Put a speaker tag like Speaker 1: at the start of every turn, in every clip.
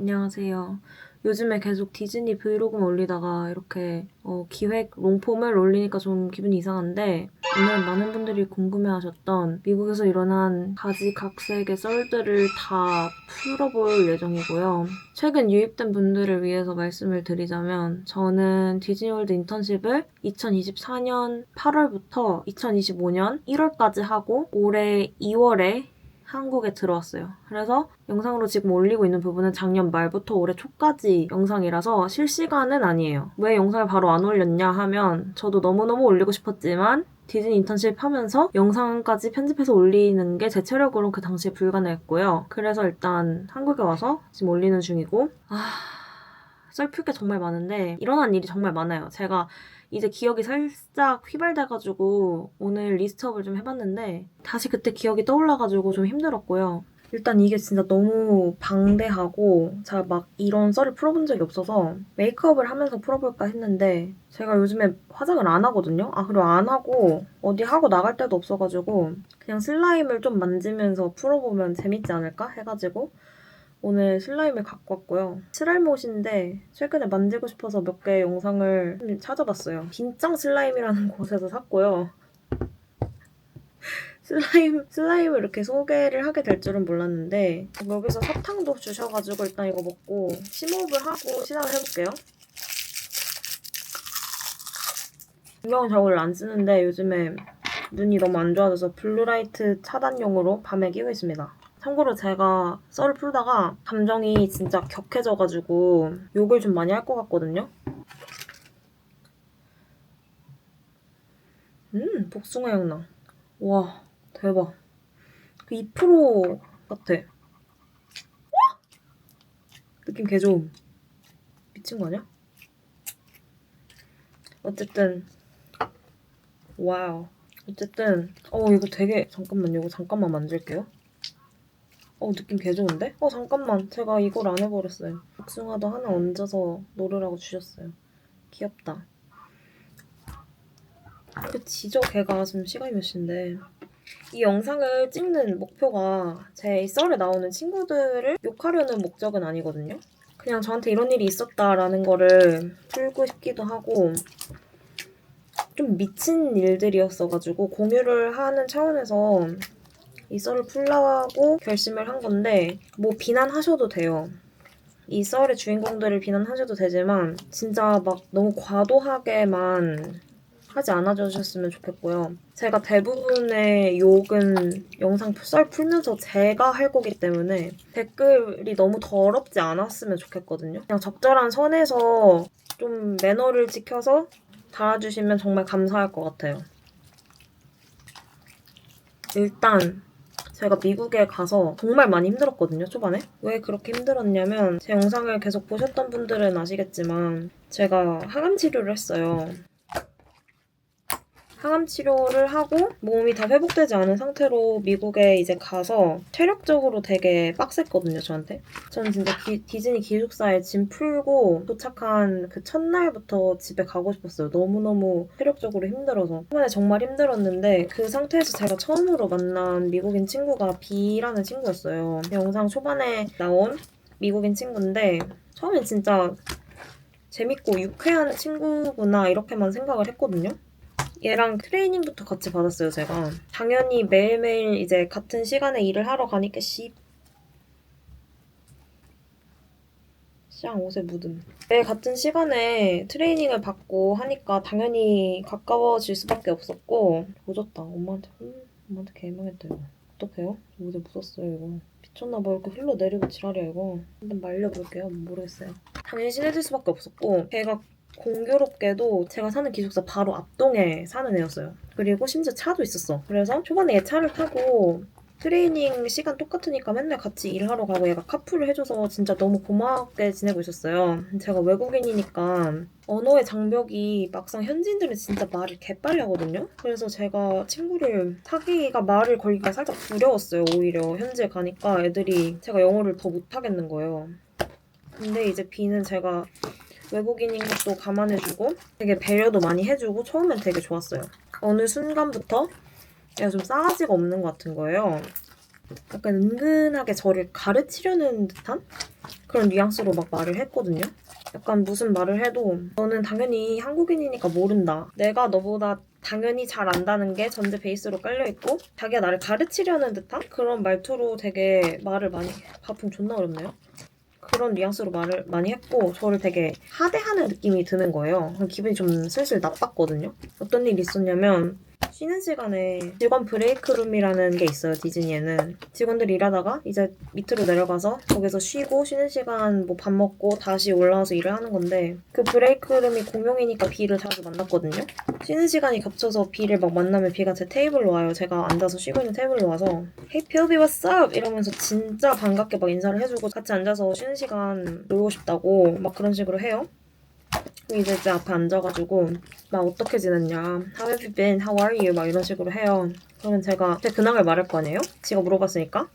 Speaker 1: 안녕하세요. 요즘에 계속 디즈니 브이로그만 올리다가 이렇게 기획 롱폼을 올리니까 좀 기분이 이상한데 오늘 많은 분들이 궁금해하셨던 미국에서 일어난 가지각색의 썰들을 다 풀어볼 예정이고요. 최근 유입된 분들을 위해서 말씀을 드리자면 저는 디즈니월드 인턴십을 2024년 8월부터 2025년 1월까지 하고 올해 2월에 한국에 들어왔어요. 그래서 영상으로 지금 올리고 있는 부분은 작년 말부터 올해 초까지 영상이라서 실시간은 아니에요. 왜 영상을 바로 안 올렸냐 하면 저도 너무너무 올리고 싶었지만 디즈니 인턴십 하면서 영상까지 편집해서 올리는 게 제 체력으로는 그 당시에 불가능했고요. 그래서 일단 한국에 와서 지금 올리는 중이고 썰 풀 게 정말 많은데 일어난 일이 정말 많아요. 제가 이제 기억이 살짝 휘발돼가지고 오늘 리스트업을 좀 해봤는데 다시 그때 기억이 떠올라가지고 좀 힘들었고요. 일단 이게 진짜 너무 방대하고 제가 막 이런 썰을 풀어본 적이 없어서 메이크업을 하면서 풀어볼까 했는데 제가 요즘에 화장을 안 하거든요? 그리고 안 하고 어디 하고 나갈 데도 없어가지고 그냥 슬라임을 좀 만지면서 풀어보면 재밌지 않을까 해가지고 오늘 슬라임을 갖고 왔고요. 칠할못인데 최근에 만지고 싶어서 몇 개의 영상을 찾아봤어요. 빈짱 슬라임이라는 곳에서 샀고요. 슬라임을 이렇게 소개를 하게 될 줄은 몰랐는데 여기서 사탕도 주셔가지고 일단 이거 먹고 심호흡을 하고 시작을 해볼게요. 안경은 잘 원래 안 쓰는데 요즘에 눈이 너무 안 좋아져서 블루라이트 차단용으로 밤에 끼고 있습니다. 참고로 제가 썰을 풀다가 감정이 진짜 격해져가지고 욕을 좀 많이 할 것 같거든요. 복숭아 향 나. 와, 대박. 그 2% 같아. 느낌 개 좋음. 미친 거 아니야? 어쨌든 와우. 어쨌든 이거 되게 잠깐만요. 이거 잠깐만 만질게요. 느낌 개 좋은데? 잠깐만. 제가 이걸 안 해버렸어요. 복숭아도 하나 얹어서 놓으라고 주셨어요. 귀엽다. 지저 걔가 지금 시간이 몇 시인데 이 영상을 찍는 목표가 제 썰에 나오는 친구들을 욕하려는 목적은 아니거든요. 그냥 저한테 이런 일이 있었다라는 거를 풀고 싶기도 하고 좀 미친 일들이었어가지고 공유를 하는 차원에서 이 썰을 풀라고 결심을 한 건데 뭐 비난하셔도 돼요. 이 썰의 주인공들을 비난하셔도 되지만 진짜 막 너무 과도하게만 하지 않아주셨으면 좋겠고요. 제가 대부분의 욕은 영상 썰 풀면서 제가 할 거기 때문에 댓글이 너무 더럽지 않았으면 좋겠거든요. 그냥 적절한 선에서 좀 매너를 지켜서 달아주시면 정말 감사할 것 같아요. 일단 제가 미국에 가서 정말 많이 힘들었거든요, 초반에. 왜 그렇게 힘들었냐면 제 영상을 계속 보셨던 분들은 아시겠지만 제가 항암 치료를 했어요. 항암 치료를 하고 몸이 다 회복되지 않은 상태로 미국에 이제 가서 체력적으로 되게 빡셌거든요, 저한테. 저는 진짜 디즈니 기숙사에 짐 풀고 도착한 그 첫날부터 집에 가고 싶었어요. 너무너무 체력적으로 힘들어서. 초반에 정말 힘들었는데 그 상태에서 제가 처음으로 만난 미국인 친구가 B라는 친구였어요. 영상 초반에 나온 미국인 친구인데 처음엔 진짜 재밌고 유쾌한 친구구나 이렇게만 생각을 했거든요. 얘랑 트레이닝부터 같이 받았어요, 제가. 당연히 매일매일 이제 같은 시간에 일을 하러 가니까 옷에 묻음. 매일 같은 시간에 트레이닝을 받고 하니까 당연히 가까워질 수밖에 없었고 조졌다. 엄마한테 개망했다 이거. 어떡해요? 옷에 묻었어요 이거. 미쳤나봐. 이렇게 흘러내리고 지랄이야 이거. 한번 말려볼게요. 모르겠어요. 당연히 친해질 수밖에 없었고 걔가 공교롭게도 제가 사는 기숙사 바로 앞동에 사는 애였어요. 그리고 심지어 차도 있었어. 그래서 초반에 얘 차를 타고 트레이닝 시간 똑같으니까 맨날 같이 일하러 가고 얘가 카풀을 해줘서 진짜 너무 고맙게 지내고 있었어요. 제가 외국인이니까 언어의 장벽이 막상 현지인들은 진짜 말을 개빨리 하거든요. 그래서 제가 친구를 사귀기가 말을 걸기가 살짝 두려웠어요. 오히려 현지에 가니까 애들이 제가 영어를 더 못하겠는 거예요. 근데 이제 B는 제가 외국인인 것도 감안해주고 되게 배려도 많이 해주고 처음엔 되게 좋았어요. 어느 순간부터 얘가 좀 싸가지가 없는 것 같은 거예요. 약간 은근하게 저를 가르치려는 듯한? 그런 뉘앙스로 막 말을 했거든요. 약간 무슨 말을 해도 너는 당연히 한국인이니까 모른다. 내가 너보다 당연히 잘 안다는 게 전제 베이스로 깔려있고 자기가 나를 가르치려는 듯한 그런 말투로 되게 말을 많이 바풍 존나 어렵네요. 그런 뉘앙스로 말을 많이 했고 저를 되게 하대하는 느낌이 드는 거예요. 기분이 좀 슬슬 나빴거든요. 어떤 일이 있었냐면 쉬는 시간에 직원 브레이크룸이라는 게 있어요. 디즈니에는. 직원들이 일하다가 이제 밑으로 내려가서 거기서 쉬고 쉬는 시간 뭐 밥 먹고 다시 올라와서 일을 하는 건데 그 브레이크룸이 공용이니까 비를 자주 만났거든요. 쉬는 시간이 겹쳐서 비를 막 만나면 비가 제 테이블로 와요. 제가 앉아서 쉬고 있는 테이블로 와서 Hey Philby what's up? 이러면서 진짜 반갑게 막 인사를 해주고 같이 앉아서 쉬는 시간 놀고 싶다고 막 그런 식으로 해요. 이제 제 앞에 앉아가지고 나 어떻게 지냈냐, How have you been? How are you? 막 이런 식으로 해요. 그러면 제가 제 근황을 말할 거 아니에요? 지가 물어봤으니까.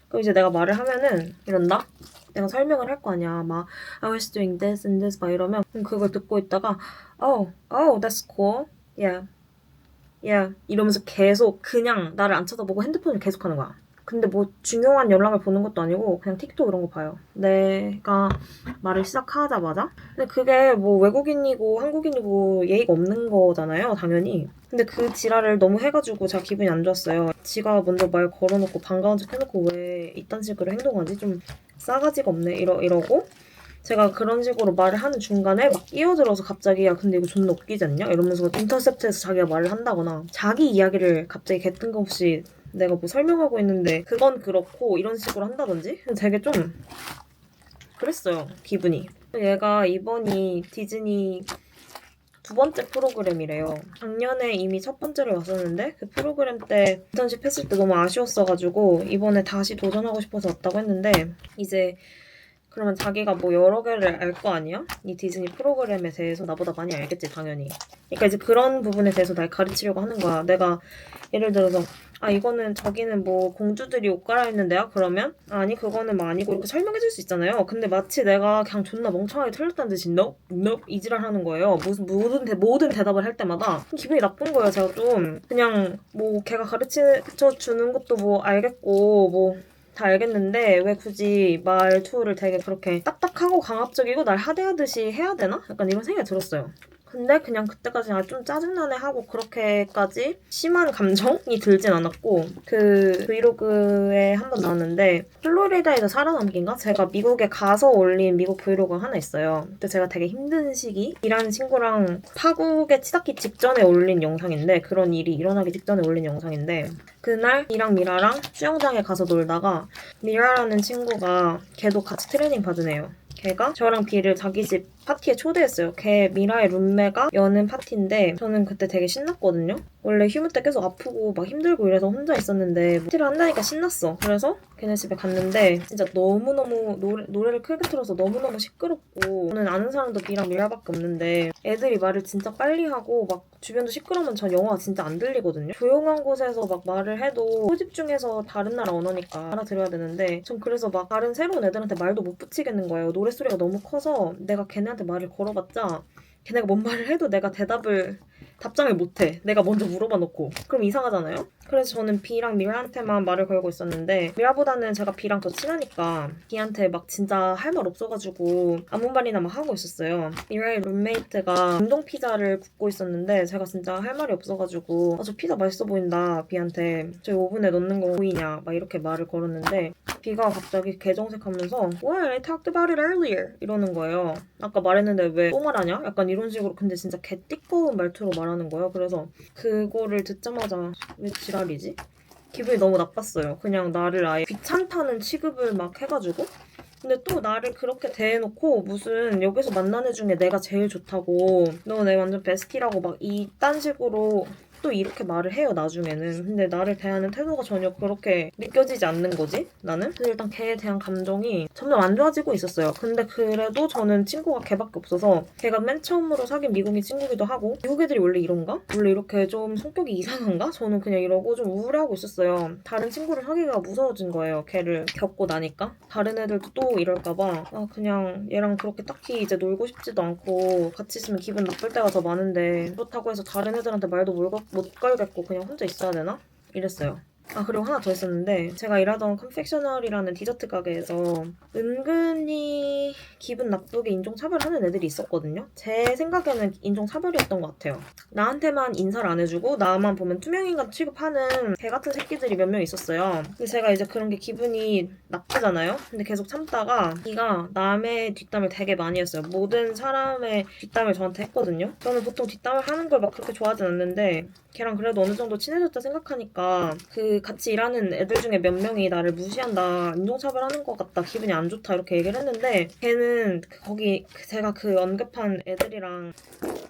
Speaker 1: 그럼 이제 내가 말을 하면은 이런다? 내가 설명을 할 거 아니야. 막 I was doing this and this 막 이러면 그걸 듣고 있다가 Oh, that's cool. Yeah. Yeah. 이러면서 계속 그냥 나를 안 쳐다보고 핸드폰을 계속 하는 거야. 근데 뭐 중요한 연락을 보는 것도 아니고 그냥 틱톡 이런 거 봐요. 내가 말을 시작하자마자. 근데 그게 뭐 외국인이고 한국인이고 예의가 없는 거잖아요, 당연히. 근데 그 지랄을 너무 해가지고 제가 기분이 안 좋았어요. 지가 먼저 말 걸어놓고 반가운 척 해놓고 왜 이딴 식으로 행동하지? 좀 싸가지가 없네 이러고 제가 그런 식으로 말을 하는 중간에 막 끼어들어서 갑자기 야 근데 이거 존나 웃기지 않냐? 이러면서 인터셉트해서 자기가 말을 한다거나 자기 이야기를 갑자기 개뜬금없이 내가 뭐 설명하고 있는데 그건 그렇고 이런 식으로 한다든지 되게 좀 그랬어요, 기분이. 얘가 이번이 디즈니 두 번째 프로그램이래요. 작년에 이미 첫 번째를 왔었는데 그 프로그램 때 인턴십 했을 때 너무 아쉬웠어가지고 이번에 다시 도전하고 싶어서 왔다고 했는데 이제 그러면 자기가 뭐 여러 개를 알 거 아니야? 이 디즈니 프로그램에 대해서 나보다 많이 알겠지, 당연히. 그러니까 이제 그런 부분에 대해서 날 가르치려고 하는 거야. 내가 예를 들어서 이거는 저기는 뭐 공주들이 옷 갈아입는 데야? 그러면 아니 그거는 뭐 아니고 이렇게 설명해줄 수 있잖아요. 근데 마치 내가 그냥 존나 멍청하게 틀렸다는 듯이 nope 이지랄 하는 거예요. 모든 대답을 할 때마다 기분이 나쁜 거예요. 제가 좀 그냥 뭐 걔가 가르쳐 주는 것도 뭐 알겠고 뭐 다 알겠는데 왜 굳이 말투를 되게 그렇게 딱딱하고 강압적이고 날 하대하듯이 해야 되나? 약간 이런 생각이 들었어요. 근데 그냥 그때까지 좀 짜증나네 하고 그렇게까지 심한 감정이 들진 않았고 그 브이로그에 한 번 나왔는데 플로리다에서 살아남기인가? 제가 미국에 가서 올린 미국 브이로그가 하나 있어요. 그때 제가 되게 힘든 시기 일하는 친구랑 파국에 치닫기 직전에 올린 영상인데 그런 일이 일어나기 직전에 올린 영상인데 그날 이랑 미라랑 수영장에 가서 놀다가 미라라는 친구가 걔도 같이 트레이닝 받은 애예요. 걔가 저랑 비를 자기 집 파티에 초대했어요. 걔 미라의 룸메가 여는 파티인데 저는 그때 되게 신났거든요. 원래 휴무 때 계속 아프고 막 힘들고 이래서 혼자 있었는데 파티를 한다니까 신났어. 그래서 걔네 집에 갔는데 진짜 너무너무 노래를 크게 틀어서 너무너무 시끄럽고 저는 아는 사람도 비랑 미라밖에 없는데 애들이 말을 진짜 빨리 하고 막 주변도 시끄러우면 전 영어가 진짜 안 들리거든요. 조용한 곳에서 막 말을 해도 소집중해서 다른 나라 언어니까 알아들어야 되는데 전 그래서 막 다른 새로운 애들한테 말도 못 붙이겠는 거예요. 노랫소리가 너무 커서 내가 걔네한테 말을 걸어봤자 걔네가 뭔 말을 해도 내가 답장을 못해. 내가 먼저 물어봐 놓고. 그럼 이상하잖아요? 그래서 저는 비랑 미라한테만 말을 걸고 있었는데 미라보다는 제가 비랑 더 친하니까 비한테 막 진짜 할 말 없어가지고 아무 말이나 막 하고 있었어요. 미라의 룸메이트가 냉동 피자를 굽고 있었는데 제가 진짜 할 말이 없어가지고 저 피자 맛있어 보인다 비한테 저희 오븐에 넣는 거 보이냐 막 이렇게 말을 걸었는데 비가 갑자기 개정색하면서 Well, I talked about it earlier 이러는 거예요. 아까 말했는데 왜 또 말하냐? 약간 이런 식으로 근데 진짜 개띠꺼운 말투로 말하는 거예요. 그래서 그거를 듣자마자 왜 지랄이지? 기분이 너무 나빴어요. 그냥 나를 아예 귀찮다는 취급을 막 해가지고 근데 또 나를 그렇게 대해놓고 무슨 여기서 만난 애 중에 내가 제일 좋다고 너 내 완전 베스티라고 막 이딴 식으로 또 이렇게 말을 해요 나중에는. 근데 나를 대하는 태도가 전혀 그렇게 느껴지지 않는 거지 나는. 그래서 일단 걔에 대한 감정이 점점 안 좋아지고 있었어요. 근데 그래도 저는 친구가 걔밖에 없어서 걔가 맨 처음으로 사귄 미국인 친구기도 하고 미국 애들이 원래 이런가? 원래 이렇게 좀 성격이 이상한가? 저는 그냥 이러고 좀 우울해하고 있었어요. 다른 친구를 사귀기가 무서워진 거예요. 걔를 겪고 나니까. 다른 애들도 또 이럴까봐 그냥 얘랑 그렇게 딱히 이제 놀고 싶지도 않고 같이 있으면 기분 나쁠 때가 더 많은데 그렇다고 해서 다른 애들한테 말도 못 걸겠고 그냥 혼자 있어야 되나? 이랬어요. 아, 그리고 하나 더 있었는데 제가 일하던 컨펙셔널이라는 디저트 가게에서 은근히 기분 나쁘게 인종차별하는 애들이 있었거든요. 제 생각에는 인종차별이었던 것 같아요. 나한테만 인사를 안 해주고 나만 보면 투명인간 취급하는 개 같은 새끼들이 몇 명 있었어요. 근데 제가 이제 그런 게 기분이 나쁘잖아요. 근데 계속 참다가 걔가 남의 뒷담을 되게 많이 했어요. 모든 사람의 뒷담을 저한테 했거든요. 저는 보통 뒷담을 하는 걸 막 그렇게 좋아하진 않는데 걔랑 그래도 어느 정도 친해졌다 생각하니까 그 같이 일하는 애들 중에 몇 명이 나를 무시한다, 인종차별하는 것 같다, 기분이 안 좋다 이렇게 얘기를 했는데 걔는 거기 제가 그 언급한 애들이랑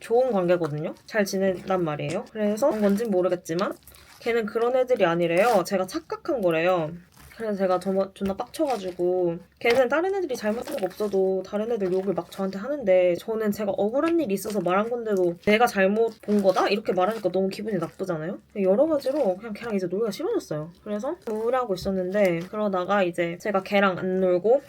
Speaker 1: 좋은 관계거든요. 잘 지낸단 말이에요. 그래서 그런 건진 모르겠지만 걔는 그런 애들이 아니래요. 제가 착각한 거래요. 그래서 제가 존나 빡쳐가지고 걔는 다른 애들이 잘못한 거 없어도 다른 애들 욕을 막 저한테 하는데 저는 제가 억울한 일이 있어서 말한 건데도 내가 잘못 본 거다? 이렇게 말하니까 너무 기분이 나쁘잖아요? 여러 가지로 그냥 걔랑 이제 놀기가 싫어졌어요. 그래서 우울해하고 있었는데 그러다가 이제 제가 걔랑 안 놀고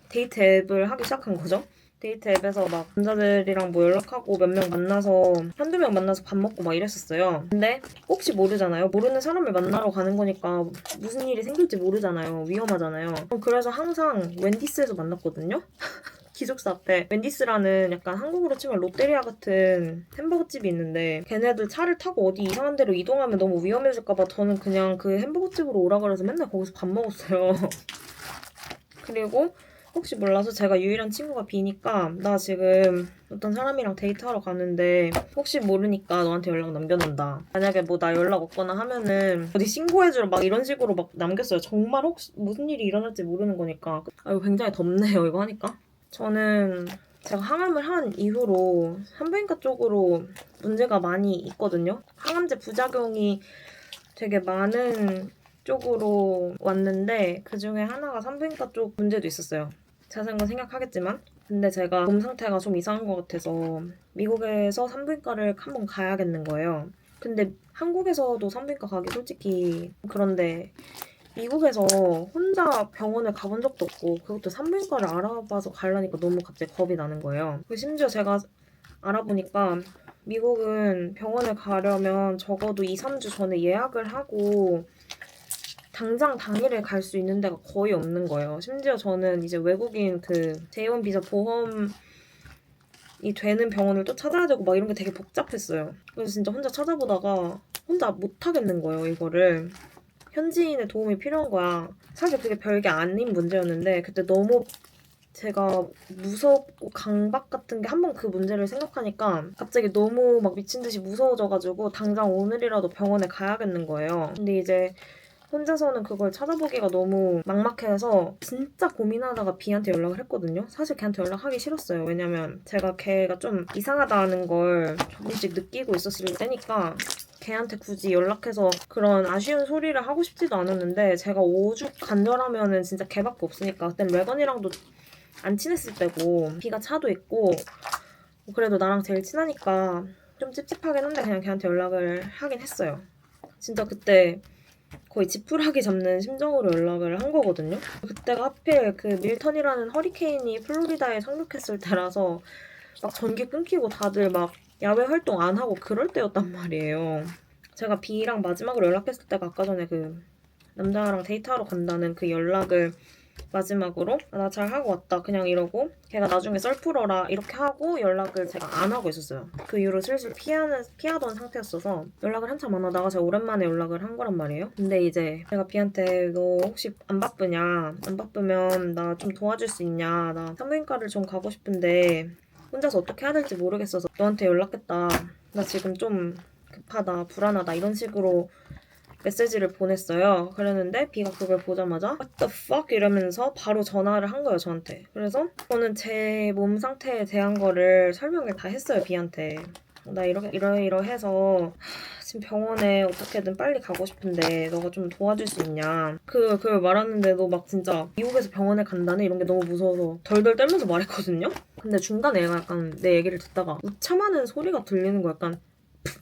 Speaker 1: 데이트 앱을 하기 시작한 거죠. 데이트 앱에서 막 남자들이랑 뭐 연락하고 몇 명 만나서 한두 명 만나서 밥 먹고 막 이랬었어요. 근데 혹시 모르잖아요. 모르는 사람을 만나러 가는 거니까 무슨 일이 생길지 모르잖아요. 위험하잖아요. 그래서 항상 웬디스에서 만났거든요. 기숙사 앞에 웬디스라는 약간 한국으로 치면 롯데리아 같은 햄버거집이 있는데 걔네들 차를 타고 어디 이상한 데로 이동하면 너무 위험해질까봐 저는 그냥 그 햄버거집으로 오라 그래서 맨날 거기서 밥 먹었어요. 그리고 혹시 몰라서 제가 유일한 친구가 비니까 나 지금 어떤 사람이랑 데이트하러 가는데 혹시 모르니까 너한테 연락 남겨놓는다. 만약에 뭐 나 연락 없거나 하면은 어디 신고해주라 막 이런 식으로 막 남겼어요. 정말 혹시 무슨 일이 일어날지 모르는 거니까. 아, 이거 굉장히 덥네요, 이거 하니까. 저는 제가 항암을 한 이후로 산부인과 쪽으로 문제가 많이 있거든요. 항암제 부작용이 되게 많은 쪽으로 왔는데 그 중에 하나가 산부인과 쪽 문제도 있었어요. 자세한 건 생각하겠지만 근데 제가 몸 상태가 좀 이상한 것 같아서 미국에서 산부인과를 한번 가야겠는 거예요. 근데 한국에서도 산부인과 가기 솔직히 그런데 미국에서 혼자 병원을 가본 적도 없고 그것도 산부인과를 알아봐서 가려니까 너무 갑자기 겁이 나는 거예요. 심지어 제가 알아보니까 미국은 병원을 가려면 적어도 2, 3주 전에 예약을 하고 당장 당일에 갈 수 있는 데가 거의 없는 거예요. 심지어 저는 이제 외국인 그 제1 비자 보험이 되는 병원을 또 찾아야 되고 막 이런 게 되게 복잡했어요. 그래서 진짜 혼자 찾아보다가 혼자 못 하겠는 거예요, 이거를. 현지인의 도움이 필요한 거야. 사실 그게 별게 아닌 문제였는데 그때 너무 제가 무섭고 강박 같은 게 한 번 그 문제를 생각하니까 갑자기 너무 막 미친 듯이 무서워져가지고 당장 오늘이라도 병원에 가야겠는 거예요. 근데 이제 혼자서는 그걸 찾아보기가 너무 막막해서 진짜 고민하다가 비한테 연락을 했거든요. 사실 걔한테 연락하기 싫었어요. 왜냐면 제가 걔가 좀 이상하다는 걸 조금씩 느끼고 있었을 때니까 걔한테 굳이 연락해서 그런 아쉬운 소리를 하고 싶지도 않았는데 제가 오죽 간절하면은 진짜 걔밖에 없으니까 그땐 레건이랑도 안 친했을 때고 비가 차도 있고 그래도 나랑 제일 친하니까 좀 찝찝하긴 한데 그냥 걔한테 연락을 하긴 했어요. 진짜 그때 거의 지푸라기 잡는 심정으로 연락을 한 거거든요. 그때가 하필 그 밀턴이라는 허리케인이 플로리다에 상륙했을 때라서 막 전기 끊기고 다들 막 야외 활동 안 하고 그럴 때였단 말이에요. 제가 B랑 마지막으로 연락했을 때가 아까 전에 그 남자랑 데이트하러 간다는 그 연락을 마지막으로 나 잘 하고 왔다 그냥 이러고 걔가 나중에 썰 풀어라 이렇게 하고 연락을 제가 안 하고 있었어요. 그 이후로 슬슬 피하던 상태였어서 연락을 한참 안 하다가 제가 오랜만에 연락을 한 거란 말이에요. 근데 이제 제가 B한테 너 혹시 안 바쁘냐? 안 바쁘면 나 좀 도와줄 수 있냐? 나 산부인과를 좀 가고 싶은데 혼자서 어떻게 해야 될지 모르겠어서 너한테 연락했다. 나 지금 좀 급하다, 불안하다 이런 식으로 메시지를 보냈어요. 그랬는데 B가 그걸 보자마자 What the fuck? 이러면서 바로 전화를 한 거예요, 저한테. 그래서 저는 제 몸 상태에 대한 거를 설명을 다 했어요, B한테. 나 이러해서 지금 병원에 어떻게든 빨리 가고 싶은데 너가 좀 도와줄 수 있냐. 그걸 말하는데도 막 진짜 미국에서 병원에 간다는 이런 게 너무 무서워서 덜덜 떨면서 말했거든요. 근데 중간에 얘가 약간 내 얘기를 듣다가 우참하는 소리가 들리는 거 약간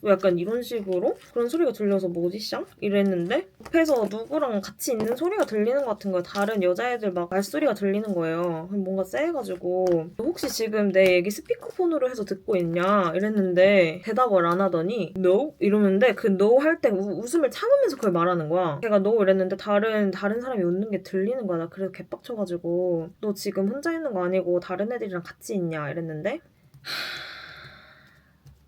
Speaker 1: 약간 이런 식으로 그런 소리가 들려서 뭐지 쌍? 이랬는데 옆에서 누구랑 같이 있는 소리가 들리는 것 같은 거예요. 다른 여자애들 막 말소리가 들리는 거예요. 뭔가 쎄해가지고 혹시 지금 내 얘기 스피커폰으로 해서 듣고 있냐 이랬는데 대답을 안 하더니 No? 이러는데 그 No 할 때 웃음을 참으면서 그걸 말하는 거야. 걔가 No 이랬는데 다른 사람이 웃는 게 들리는 거야. 나 그래서 개빡쳐가지고 너 지금 혼자 있는 거 아니고 다른 애들이랑 같이 있냐 이랬는데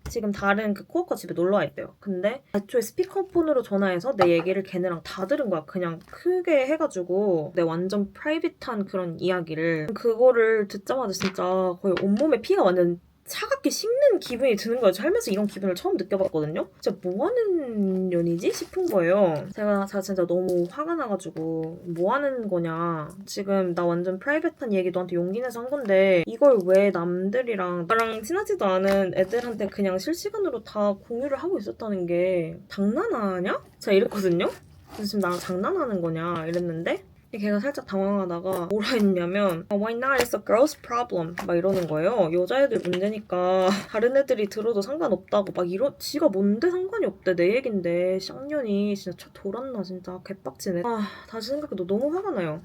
Speaker 1: 지금 다른 그 코어커 집에 놀러 와 있대요. 근데 애초에 스피커폰으로 전화해서 내 얘기를 걔네랑 다 들은 거야. 그냥 크게 해가지고 내 완전 프라이빗한 그런 이야기를 그거를 듣자마자 진짜 거의 온몸에 피가 완전 차갑게 식는 기분이 드는 거예요. 살면서 이런 기분을 처음 느껴봤거든요. 진짜 뭐하는 년이지 싶은 거예요. 제가 진짜 너무 화가 나가지고 뭐하는 거냐. 지금 나 완전 프라이빗한 얘기 너한테 용기 내서 한 건데 이걸 왜 남들이랑 나랑 친하지도 않은 애들한테 그냥 실시간으로 다 공유를 하고 있었다는 게 장난하냐? 제가 이랬거든요. 그래서 지금 나랑 장난하는 거냐 이랬는데 걔가 살짝 당황하다가 뭐라 했냐면 Why not? It's a girl's problem 막 이러는 거예요. 여자애들 문제니까 다른 애들이 들어도 상관없다고 막 지가 뭔데 상관이 없대. 내 얘긴데 쌍년이 진짜 돌았나 진짜 개빡치네. 다시 생각해도 너무 화가 나요.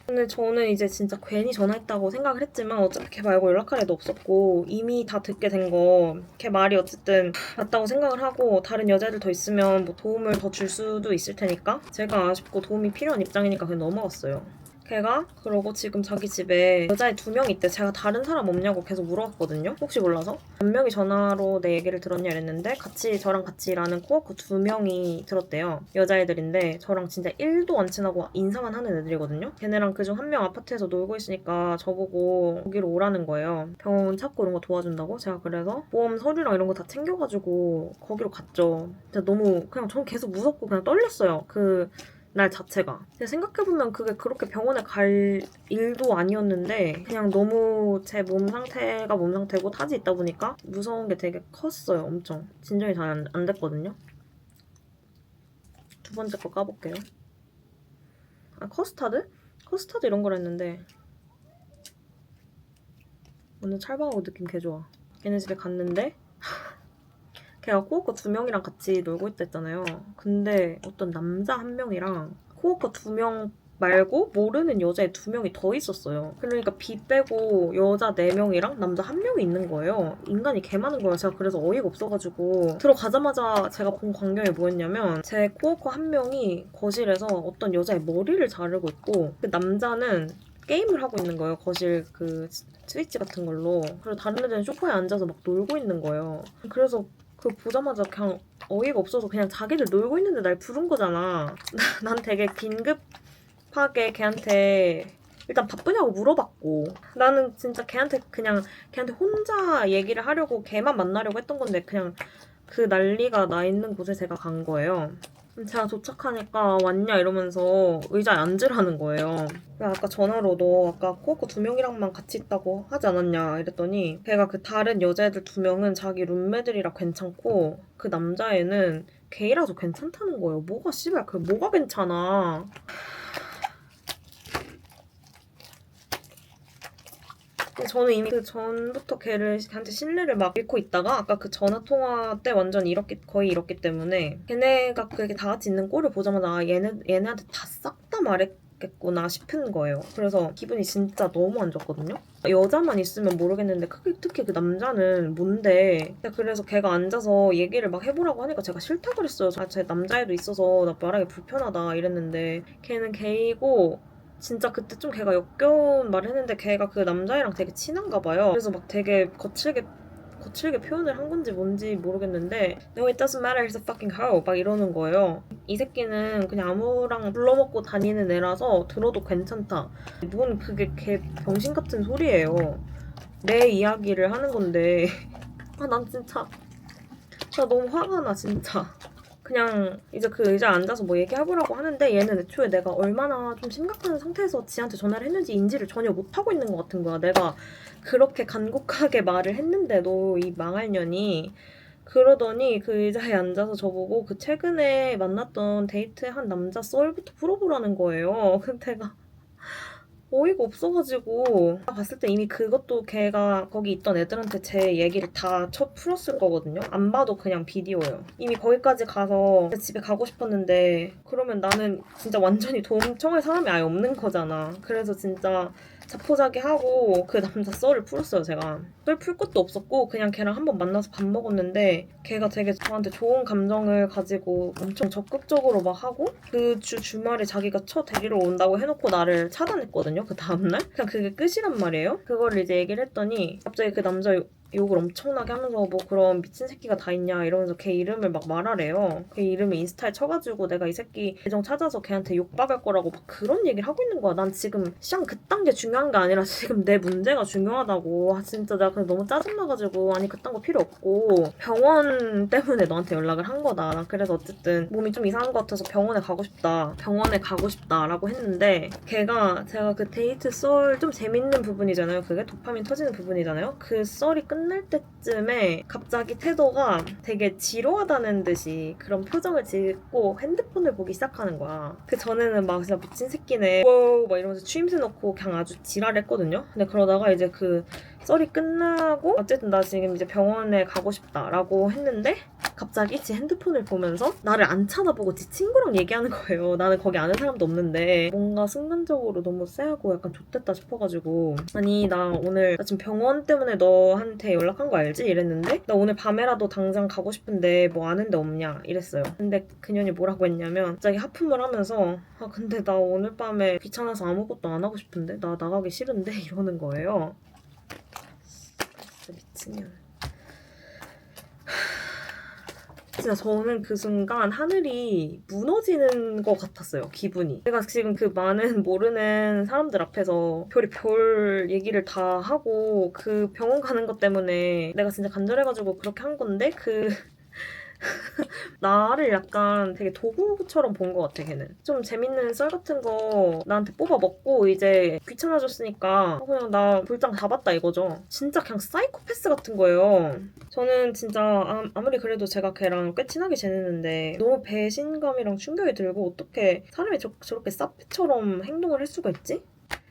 Speaker 1: 근데 저는 이제 진짜 괜히 전화했다고 생각을 했지만 어차피 걔 말고 연락할 애도 없었고 이미 다 듣게 된 거 걔 말이 어쨌든 맞다고 생각을 하고 다른 여자애들 더 있으면 뭐 도움을 더 줄 수도 있을 테니까 제가 아쉽고 도움이 필요한 입장이니까 그냥 넘어갔어요. 걔가 그러고 지금 자기 집에 여자애 2명 있대. 제가 다른 사람 없냐고 계속 물어봤거든요. 혹시 몰라서. 몇 명이 전화로 내 얘기를 들었냐 이랬는데 저랑 같이 일하는 코워커 2명이 들었대요. 여자애들인데 저랑 진짜 1도 안 친하고 인사만 하는 애들이거든요. 걔네랑 그중 1명 아파트에서 놀고 있으니까 저보고 거기로 오라는 거예요. 병원 찾고 이런 거 도와준다고. 제가 그래서 보험 서류랑 이런 거 다 챙겨가지고 거기로 갔죠. 진짜 너무 그냥 저는 계속 무섭고 그냥 떨렸어요. 날 자체가. 근데 생각해보면 그게 그렇게 병원에 갈 일도 아니었는데 그냥 너무 제 몸 상태가 몸 상태고 타지 있다 보니까 무서운 게 되게 컸어요. 엄청. 진정이 잘 안 됐거든요. 2번째 거 까볼게요. 커스타드? 커스타드 이런 걸 했는데 오늘 찰방하고 느낌 개 좋아. 걔네 집에 갔는데 걔가 코워커 2명이랑 같이 놀고 있다 했잖아요. 근데 어떤 남자 1명이랑 코워커 2명 말고 모르는 여자애 2명이 더 있었어요. 그러니까 비 빼고 여자 4명이랑 남자 1명이 있는 거예요. 인간이 개 많은 거예요. 제가 그래서 어이가 없어가지고 들어가자마자 제가 본 광경이 뭐였냐면 제 코워커 1명이 거실에서 어떤 여자의 머리를 자르고 있고 그 남자는 게임을 하고 있는 거예요. 거실 그 스위치 같은 걸로. 그리고 다른 애들은 소파에 앉아서 막 놀고 있는 거예요. 그래서 그거 보자마자 그냥 어이가 없어서 그냥 자기들 놀고 있는데 날 부른 거잖아. 난 되게 긴급하게 걔한테 일단 바쁘냐고 물어봤고 나는 진짜 걔한테 혼자 얘기를 하려고 걔만 만나려고 했던 건데 그냥 그 난리가 나 있는 곳에 제가 간 거예요. 제가 도착하니까 왔냐 이러면서 의자에 앉으라는 거예요. 아까 전화로 너 아까 코워커 2명이랑만 같이 있다고 하지 않았냐 이랬더니 걔가 그 다른 여자애들 2명은 자기 룸메들이라 괜찮고 그 남자애는 게이라서 괜찮다는 거예요. 뭐가 씨발 뭐가 괜찮아. 저는 이미 그 전부터 걔한테 신뢰를 막 잃고 있다가 아까 그 전화통화 때 완전 거의 잃었기 때문에 걔네가 그게 다 같이 있는 꼴을 보자마자 얘네한테 다 싹 다 말했겠구나 싶은 거예요. 그래서 기분이 진짜 너무 안 좋거든요. 여자만 있으면 모르겠는데 특히 그 남자는 뭔데. 그래서 걔가 앉아서 얘기를 막 해보라고 하니까 제가 싫다 그랬어요. 제 남자애도 있어서 나 말하기 불편하다 이랬는데 걔는 게이고 진짜 그때 좀 걔가 역겨운 말을 했는데 걔가 그 남자애랑 되게 친한가 봐요. 그래서 막 되게 거칠게 표현을 한 건지 뭔지 모르겠는데 No, it doesn't matter, he's a fucking hoe 막 이러는 거예요. 이 새끼는 그냥 아무랑 불러먹고 다니는 애라서 들어도 괜찮다. 뭔 그게 걔 병신 같은 소리예요. 내 이야기를 하는 건데 난 진짜 너무 화가 나 진짜. 그냥 이제 그 의자에 앉아서 뭐 얘기해보라고 하는데 얘는 애초에 내가 얼마나 좀 심각한 상태에서 지한테 전화를 했는지 인지를 전혀 못하고 있는 것 같은 거야. 내가 그렇게 간곡하게 말을 했는데도 이 망할 년이 그러더니 그 의자에 앉아서 저보고 그 최근에 만났던 데이트한 남자 썰부터 풀어보라는 거예요. 근데 내가 어이가 없어가지고 봤을 때 이미 그것도 걔가 거기 있던 애들한테 제 얘기를 다 풀었을 거거든요. 안 봐도 그냥 비디오예요. 이미 거기까지 가서 집에 가고 싶었는데 그러면 나는 진짜 완전히 도움 청할 사람이 아예 없는 거잖아. 그래서 진짜 자포자기하고 그 남자 썰을 풀었어요. 제가 썰 풀 것도 없었고 그냥 걔랑 한번 만나서 밥 먹었는데 걔가 되게 저한테 좋은 감정을 가지고 엄청 적극적으로 막 하고 그 주말에 자기가 데리러 온다고 해놓고 나를 차단했거든요. 그 다음날 그냥 그게 끝이란 말이에요. 그거를 이제 얘기를 했더니 갑자기 그 남자 욕을 엄청나게 하면서 뭐 그런 미친 새끼가 다 있냐 이러면서 걔 이름을 막 말하래요. 걔 이름을 인스타에 쳐가지고 내가 이 새끼 계정 찾아서 걔한테 욕 박을 거라고 막 그런 얘기를 하고 있는 거야. 난 지금 시장 그딴 게 중요한 게 아니라 지금 내 문제가 중요하다고. 진짜 내가 그래서 너무 짜증나가지고 아니 그딴 거 필요 없고 병원 때문에 너한테 연락을 한 거다. 난 그래서 어쨌든 몸이 좀 이상한 것 같아서 병원에 가고 싶다라고 했는데 걔가 제가 그 데이트 썰 좀 재밌는 부분이잖아요. 그게 도파민 터지는 부분이잖아요. 그 썰이 끝날 때쯤에 갑자기 태도가 되게 지루하다는 듯이 그런 표정을 짓고 핸드폰을 보기 시작하는 거야. 그 전에는 막 진짜 미친 새끼네 와우 막 이러면서 추임새 넣고 그냥 아주 지랄했거든요. 근데 그러다가 이제 그 썰이 끝나고 어쨌든 나 지금 이제 병원에 가고 싶다라고 했는데 갑자기 지 핸드폰을 보면서 나를 안 쳐다보고 지 친구랑 얘기하는 거예요. 나는 거기 아는 사람도 없는데 뭔가 순간적으로 너무 쎄하고 약간 좆됐다 싶어가지고 아니 나 지금 병원 때문에 너한테 연락한 거 알지? 이랬는데 나 오늘 밤에라도 당장 가고 싶은데 뭐 아는 데 없냐? 이랬어요. 근데 그년이 뭐라고 했냐면 갑자기 하품을 하면서 아 근데 나 오늘 밤에 귀찮아서 아무것도 안 하고 싶은데 나 나가기 싫은데 이러는 거예요. 진짜 미친년. 진짜 저는 그 순간 하늘이 무너지는 것 같았어요. 기분이. 제가 지금 그 많은 모르는 사람들 앞에서 별 얘기를 다 하고 그 병원 가는 것 때문에 내가 진짜 간절해가지고 그렇게 한 건데 나를 약간 되게 도구처럼 본 것 같아, 걔는. 좀 재밌는 썰 같은 거 나한테 뽑아 먹고 이제 귀찮아졌으니까 그냥 나 불장 다 봤다 이거죠. 진짜 그냥 사이코패스 같은 거예요. 저는 진짜 아무리 그래도 제가 걔랑 꽤 친하게 지냈는데 너무 배신감이랑 충격이 들고 어떻게 사람이 저렇게 사페처럼 행동을 할 수가 있지?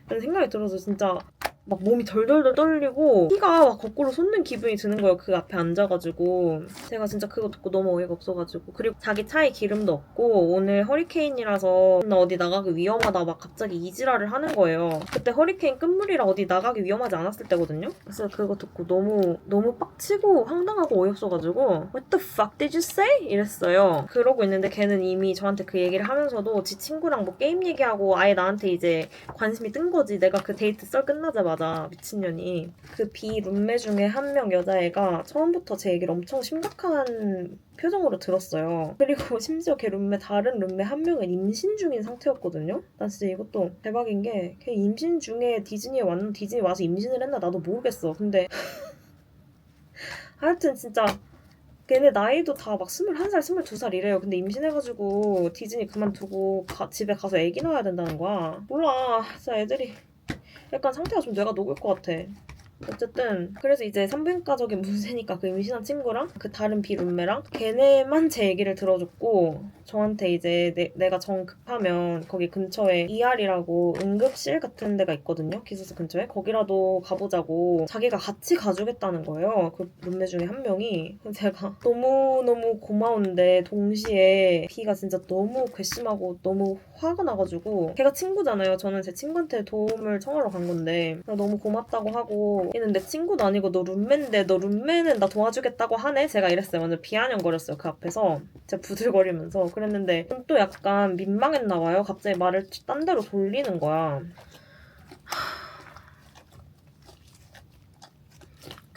Speaker 1: 라는 생각이 들어서 진짜 막 몸이 덜덜덜 떨리고 피가 막 거꾸로 솟는 기분이 드는 거예요. 그 앞에 앉아가지고 제가 진짜 그거 듣고 너무 어이가 없어가지고 그리고 자기 차에 기름도 없고 오늘 허리케인이라서 나 어디 나가기 위험하다 막 갑자기 이지랄을 하는 거예요. 그때 허리케인 끝물이라 어디 나가기 위험하지 않았을 때거든요. 그래서 그거 듣고 너무 빡치고 황당하고 어이없어가지고 What the fuck did you say? 이랬어요. 그러고 있는데 걔는 이미 저한테 그 얘기를 하면서도 지 친구랑 뭐 게임 얘기하고 아예 나한테 이제 관심이 뜬 거지. 내가 그 데이트 썰 끝나자마자 미친년이. 그 룸메 중에 한 명 여자애가 처음부터 제 얘기를 엄청 심각한 표정으로 들었어요. 그리고 심지어 다른 룸메 한 명은 임신 중인 상태였거든요. 난 진짜 이것도 대박인 게 걔 임신 중에 디즈니 와서 임신을 했나 나도 모르겠어. 근데 하여튼 진짜 걔네 나이도 다 막 21살, 22살 이래요. 근데 임신해가지고 디즈니 그만두고 집에 가서 애기 낳아야 된다는 거야. 몰라. 진짜 애들이 약간 상태가 좀 뇌가 녹을 것 같아. 어쨌든 그래서 이제 산부인과적인 문제니까 그 임신한 친구랑 그 다른 룸메랑 걔네만 제 얘기를 들어줬고 저한테 이제 내가 정 급하면 거기 근처에 ER이라고 응급실 같은 데가 있거든요. 기숙사 근처에. 거기라도 가보자고 자기가 같이 가주겠다는 거예요. 그 룸메 중에 한 명이. 제가 너무너무 고마운데 동시에 B가 진짜 너무 괘씸하고 너무 화가 나가지고 걔가 친구잖아요. 저는 제 친구한테 도움을 청하러 간 건데 너무 고맙다고 하고 얘는 내 친구도 아니고 너 룸메인데 너 룸메는 나 도와주겠다고 하네? 제가 이랬어요. 완전 비아냥거렸어요. 그 앞에서. 제가 부들거리면서 그랬는데 또 약간 민망했나 봐요. 갑자기 말을 딴 데로 돌리는 거야.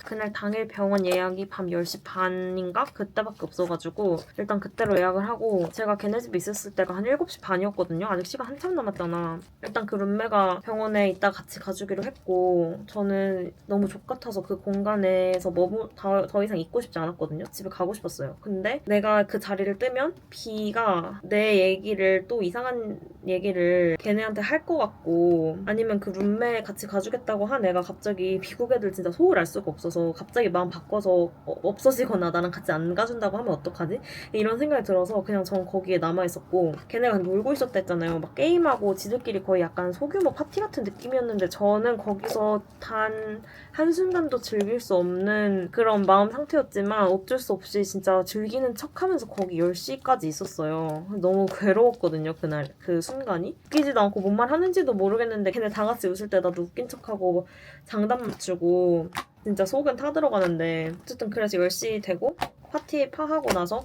Speaker 1: 그날 당일 병원 예약이 밤 10시 반인가? 그때밖에 없어가지고 일단 그때로 예약을 하고 제가 걔네 집에 있었을 때가 한 7시 반이었거든요. 아직 시간 한참 남았잖아. 일단 그 룸메가 병원에 이따 같이 가주기로 했고 저는 너무 족같아서 그 공간에서 더 이상 있고 싶지 않았거든요. 집에 가고 싶었어요. 근데 내가 그 자리를 뜨면 B가 내 얘기를 또 이상한 얘기를 걔네한테 할 것 같고 아니면 그 룸메 같이 가주겠다고 한 애가 갑자기 미국 애들 진짜 속을 알 수가 없어서 나서 갑자기 마음 바꿔서 없어지거나 나랑 같이 안 가준다고 하면 어떡하지? 이런 생각이 들어서 그냥 전 거기에 남아있었고, 걔네가 놀고 있었다 했잖아요. 막 게임하고 지들끼리 거의 약간 소규모 파티 같은 느낌이었는데 저는 거기서 단 한순간도 즐길 수 없는 그런 마음 상태였지만 어쩔 수 없이 진짜 즐기는 척하면서 거기 10시까지 있었어요. 너무 괴로웠거든요, 그날 그 순간이. 웃기지도 않고 뭔 말 하는지도 모르겠는데 걔네 다 같이 웃을 때 나도 웃긴 척하고 장단 맞추고 진짜 속은 타들어가는데, 어쨌든 그래서 10시 되고 파티 파하고 나서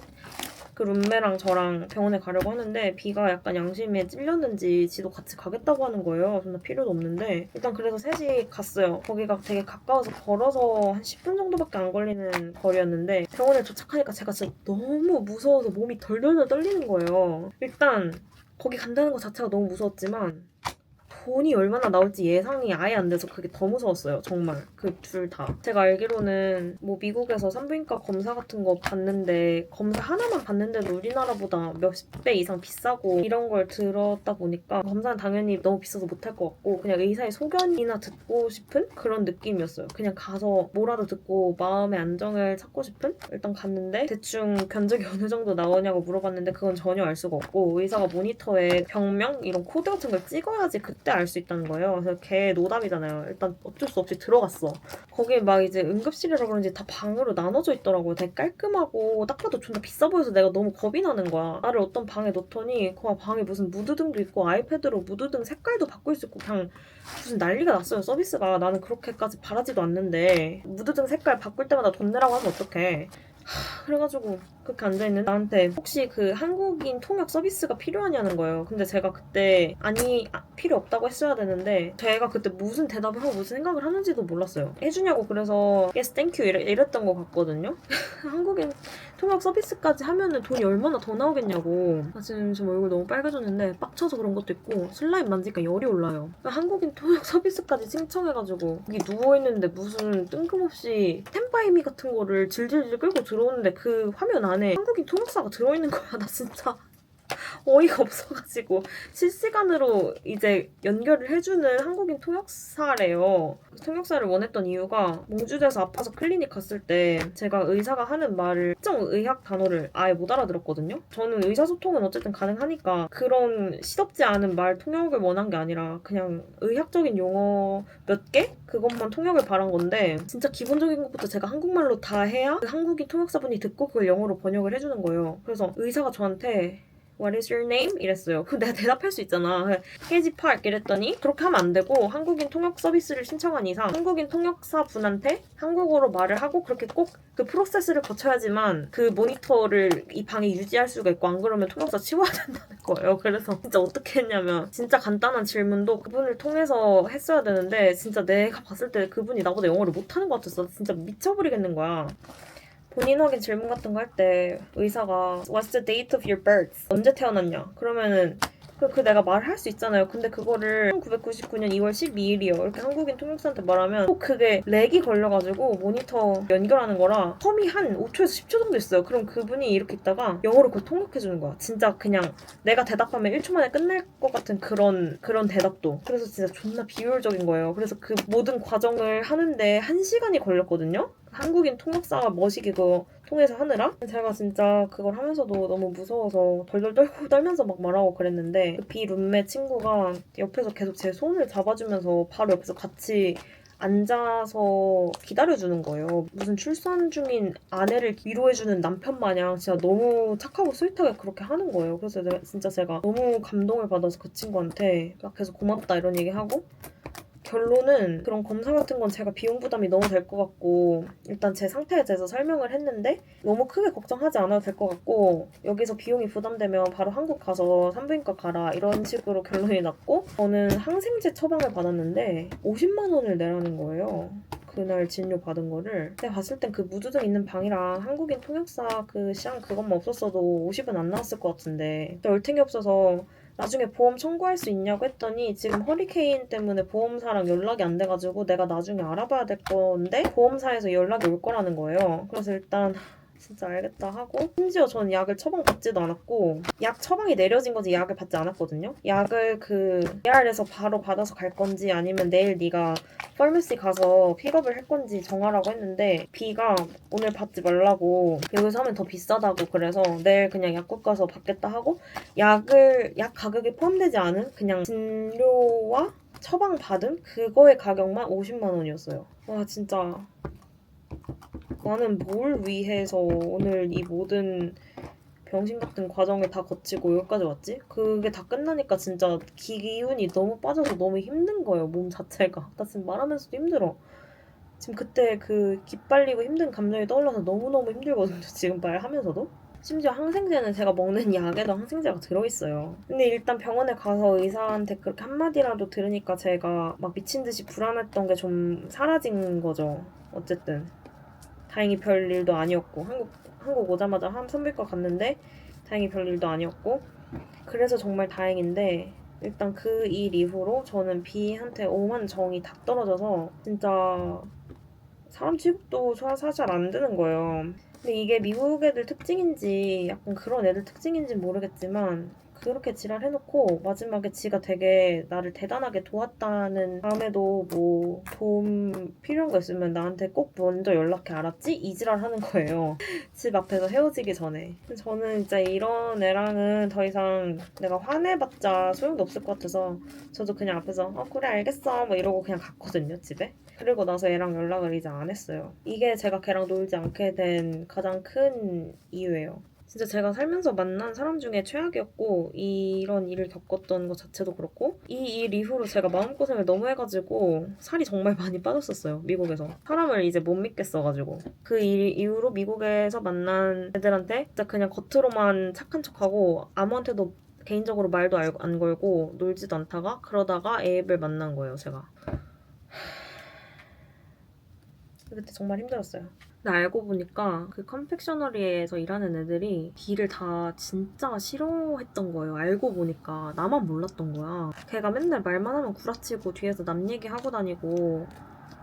Speaker 1: 그 룸메랑 저랑 병원에 가려고 하는데 비가 약간 양심에 찔렸는지 지도 같이 가겠다고 하는 거예요. 존나 필요도 없는데. 일단 그래서 셋이 갔어요. 거기가 되게 가까워서 걸어서 한 10분 정도밖에 안 걸리는 거리였는데 병원에 도착하니까 제가 진짜 너무 무서워서 몸이 덜덜덜 떨리는 거예요. 일단 거기 간다는 것 자체가 너무 무서웠지만 돈이 얼마나 나올지 예상이 아예 안 돼서 그게 더 무서웠어요. 정말 그 둘 다. 제가 알기로는 뭐 미국에서 산부인과 검사 같은 거 받는데 검사 하나만 받는데도 우리나라보다 몇십 배 이상 비싸고 이런 걸 들었다 보니까 검사는 당연히 너무 비싸서 못할 것 같고 그냥 의사의 소견이나 듣고 싶은 그런 느낌이었어요. 그냥 가서 뭐라도 듣고 마음의 안정을 찾고 싶은? 일단 갔는데 대충 견적이 어느 정도 나오냐고 물어봤는데 그건 전혀 알 수가 없고 의사가 모니터에 병명 이런 코드 같은 걸 찍어야지 그때 알 수 있다는 거예요. 그래서 걔 노답이잖아요. 일단 어쩔 수 없이 들어갔어. 거기 막 이제 응급실이라 그런지 다 방으로 나눠져 있더라고요. 되게 깔끔하고 딱 봐도 존나 비싸 보여서 내가 너무 겁이 나는 거야. 나를 어떤 방에 넣더니 그 방에 무슨 무드등도 있고 아이패드로 무드등 색깔도 바꿀 수 있고 그냥 무슨 난리가 났어요. 서비스가. 나는 그렇게까지 바라지도 않는데 무드등 색깔 바꿀 때마다 돈 내라고 하면 어떡해. 그래가지고 그렇게 앉아있는 나한테 혹시 그 한국인 통역 서비스가 필요하냐는 거예요. 근데 제가 그때 필요 없다고 했어야 되는데 제가 그때 무슨 대답을 하고 무슨 생각을 하는지도 몰랐어요. 해주냐고 그래서 yes thank you 이랬던 것 같거든요. 한국인 통역 서비스까지 하면은 돈이 얼마나 더 나오겠냐고. 지금 얼굴 너무 빨개졌는데 빡쳐서 그런 것도 있고 슬라임 만지니까 열이 올라요. 한국인 통역 서비스까지 신청해가지고 여기 누워있는데 무슨 뜬금없이 스탠바이미 같은 거를 질질질 끌고 들어오는데 그 화면 안에 한국인 통역사가 들어있는 거야. 나 진짜 어이가 없어가지고 실시간으로 이제 연결을 해주는 한국인 통역사래요. 통역사를 원했던 이유가 몽주에서 아파서 클리닉 갔을 때 제가 의사가 하는 말을 특정 의학 단어를 아예 못 알아들었거든요. 저는 의사소통은 어쨌든 가능하니까 그런 시덥지 않은 말 통역을 원한 게 아니라 그냥 의학적인 용어 몇 개? 그것만 통역을 바란 건데 진짜 기본적인 것부터 제가 한국말로 다 해야 그 한국인 통역사분이 듣고 그걸 영어로 번역을 해주는 거예요. 그래서 의사가 저한테 What is your name? 이랬어요. 그럼 내가 대답할 수 있잖아. 케이지 파크 이랬더니 그렇게 하면 안 되고 한국인 통역 서비스를 신청한 이상 한국인 통역사 분한테 한국어로 말을 하고 그렇게 꼭 그 프로세스를 거쳐야지만 그 모니터를 이 방에 유지할 수가 있고 안 그러면 통역사 치워야 된다는 거예요. 그래서 진짜 어떻게 했냐면 진짜 간단한 질문도 그분을 통해서 했어야 되는데 진짜 내가 봤을 때 그분이 나보다 영어를 못하는 것 같았어. 진짜 미쳐버리겠는 거야. 본인 확인 질문 같은 거 할 때 의사가 What's the date of your birth? 언제 태어났냐? 그러면은 그 내가 말할 수 있잖아요. 근데 그거를 1999년 2월 12일이요. 이렇게 한국인 통역사한테 말하면 꼭 그게 렉이 걸려가지고 모니터 연결하는 거라 텀이 한 5초에서 10초 정도 있어요. 그럼 그분이 이렇게 있다가 영어로 그걸 통역해주는 거야. 진짜 그냥 내가 대답하면 1초 만에 끝날 것 같은 그런 대답도. 그래서 진짜 존나 비효율적인 거예요. 그래서 그 모든 과정을 하는데 1시간이 걸렸거든요. 한국인 통역사가 머시기 그거 통해서 하느라 제가 진짜 그걸 하면서도 너무 무서워서 덜덜 떨면서 막 말하고 그랬는데 그 비룸메 친구가 옆에서 계속 제 손을 잡아주면서 바로 옆에서 같이 앉아서 기다려주는 거예요. 무슨 출산 중인 아내를 위로해주는 남편 마냥 진짜 너무 착하고 스윗하게 그렇게 하는 거예요. 그래서 진짜 제가 너무 감동을 받아서 그 친구한테 막 계속 고맙다 이런 얘기하고 결론은 그런 검사 같은 건 제가 비용 부담이 너무 될 것 같고 일단 제 상태에 대해서 설명을 했는데 너무 크게 걱정하지 않아도 될 것 같고 여기서 비용이 부담되면 바로 한국 가서 산부인과 가라 이런 식으로 결론이 났고 저는 항생제 처방을 받았는데 50만 원을 내라는 거예요. 그날 진료 받은 거를 제가 봤을 땐 그 무드등 있는 방이랑 한국인 통역사 그 시장 그것만 없었어도 50은 안 나왔을 것 같은데 얼탱이 없어서 나중에 보험 청구할 수 있냐고 했더니 지금 허리케인 때문에 보험사랑 연락이 안 돼가지고 내가 나중에 알아봐야 될 건데 보험사에서 연락이 올 거라는 거예요. 그래서 일단 진짜 알겠다 하고 심지어 전 약을 처방받지도 않았고 약 처방이 내려진 거지 약을 받지 않았거든요. 약을 그 AR에서 바로 받아서 갈 건지 아니면 내일 네가 파마시 가서 픽업을 할 건지 정하라고 했는데 B가 오늘 받지 말라고 여기서 하면 더 비싸다고 그래서 내일 그냥 약국 가서 받겠다 하고 약 가격에 포함되지 않은 그냥 진료와 처방 받음 그거의 가격만 50만 원이었어요. 와 진짜 나는 뭘 위해서 오늘 이 모든 병신 같은 과정을 다 거치고 여기까지 왔지? 그게 다 끝나니까 진짜 기운이 너무 빠져서 너무 힘든 거예요, 몸 자체가. 나 지금 말하면서도 힘들어. 지금 그때 그 기빨리고 힘든 감정이 떠올라서 너무너무 힘들거든요, 지금 말하면서도. 심지어 항생제는 제가 먹는 약에도 항생제가 들어있어요. 근데 일단 병원에 가서 의사한테 그렇게 한마디라도 들으니까 제가 막 미친 듯이 불안했던 게 좀 사라진 거죠. 어쨌든. 다행히 별일도 아니었고 한국 오자마자 산부인과 갔는데 다행히 별일도 아니었고 그래서 정말 다행인데 일단 그 일 이후로 저는 B한테 오만 정이 다 떨어져서 진짜 사람 취급도 사실 안 되는 거예요. 근데 이게 미국 애들 특징인지 약간 그런 애들 특징인지 모르겠지만 그렇게 지랄해놓고 마지막에 지가 되게 나를 대단하게 도왔다는 다음에도 뭐 도움 필요한 거 있으면 나한테 꼭 먼저 연락해 알았지? 이 지랄 하는 거예요. 집 앞에서 헤어지기 전에. 저는 진짜 이런 애랑은 더 이상 내가 화내봤자 소용도 없을 것 같아서 저도 그냥 앞에서 그래 알겠어 뭐 이러고 그냥 갔거든요 집에. 그리고 나서 애랑 연락을 이제 안 했어요. 이게 제가 걔랑 놀지 않게 된 가장 큰 이유예요. 진짜 제가 살면서 만난 사람 중에 최악이었고 이런 일을 겪었던 것 자체도 그렇고 이 일 이후로 제가 마음고생을 너무 해가지고 살이 정말 많이 빠졌었어요. 미국에서. 사람을 이제 못 믿겠어가지고. 그 일 이후로 미국에서 만난 애들한테 진짜 그냥 겉으로만 착한 척하고 아무한테도 개인적으로 말도 안 걸고 놀지도 않다가 그러다가 애를 만난 거예요, 제가. 그때 정말 힘들었어요. 근데 알고 보니까 그 컨펙셔너리에서 일하는 애들이 B를 다 진짜 싫어했던 거예요. 알고 보니까 나만 몰랐던 거야. 걔가 맨날 말만 하면 구라치고 뒤에서 남 얘기하고 다니고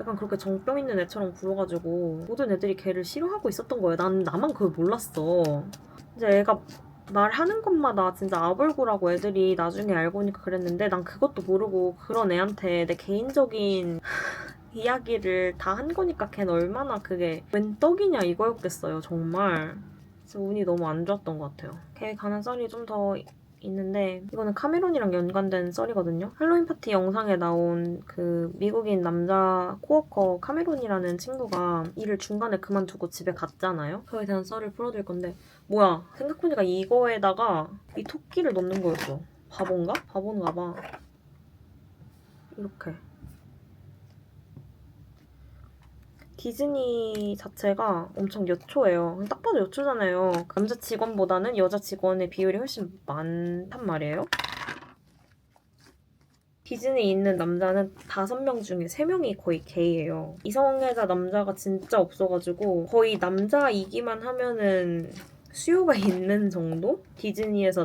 Speaker 1: 약간 그렇게 정병 있는 애처럼 굴어가지고 모든 애들이 걔를 싫어하고 있었던 거예요. 나만 그걸 몰랐어. 이제 애가 말하는 것마다 진짜 아벌구라고 애들이 나중에 알고 보니까 그랬는데 난 그것도 모르고 그런 애한테 내 개인적인 이야기를 다 한 거니까 걔는 얼마나 그게 웬 떡이냐 이거였겠어요 정말. 진짜 운이 너무 안 좋았던 것 같아요. 걔 가는 썰이 좀 더 있는데 이거는 카메론이랑 연관된 썰이거든요. 할로윈 파티 영상에 나온 그 미국인 남자 코워커 카메론이라는 친구가 일을 중간에 그만두고 집에 갔잖아요. 그거에 대한 썰을 풀어드릴 건데 뭐야 생각해보니까 이거에다가 이 토끼를 넣는 거였어. 바본가? 바본가 봐. 이렇게 디즈니 자체가 엄청 여초예요. 딱 봐도 여초잖아요. 남자 직원보다는 여자 직원의 비율이 훨씬 많단 말이에요. 디즈니에 있는 남자는 5명 중에 3명이 거의 게이예요. 이성애자 남자가 진짜 없어가지고 거의 남자이기만 하면은 수요가 있는 정도? 디즈니에서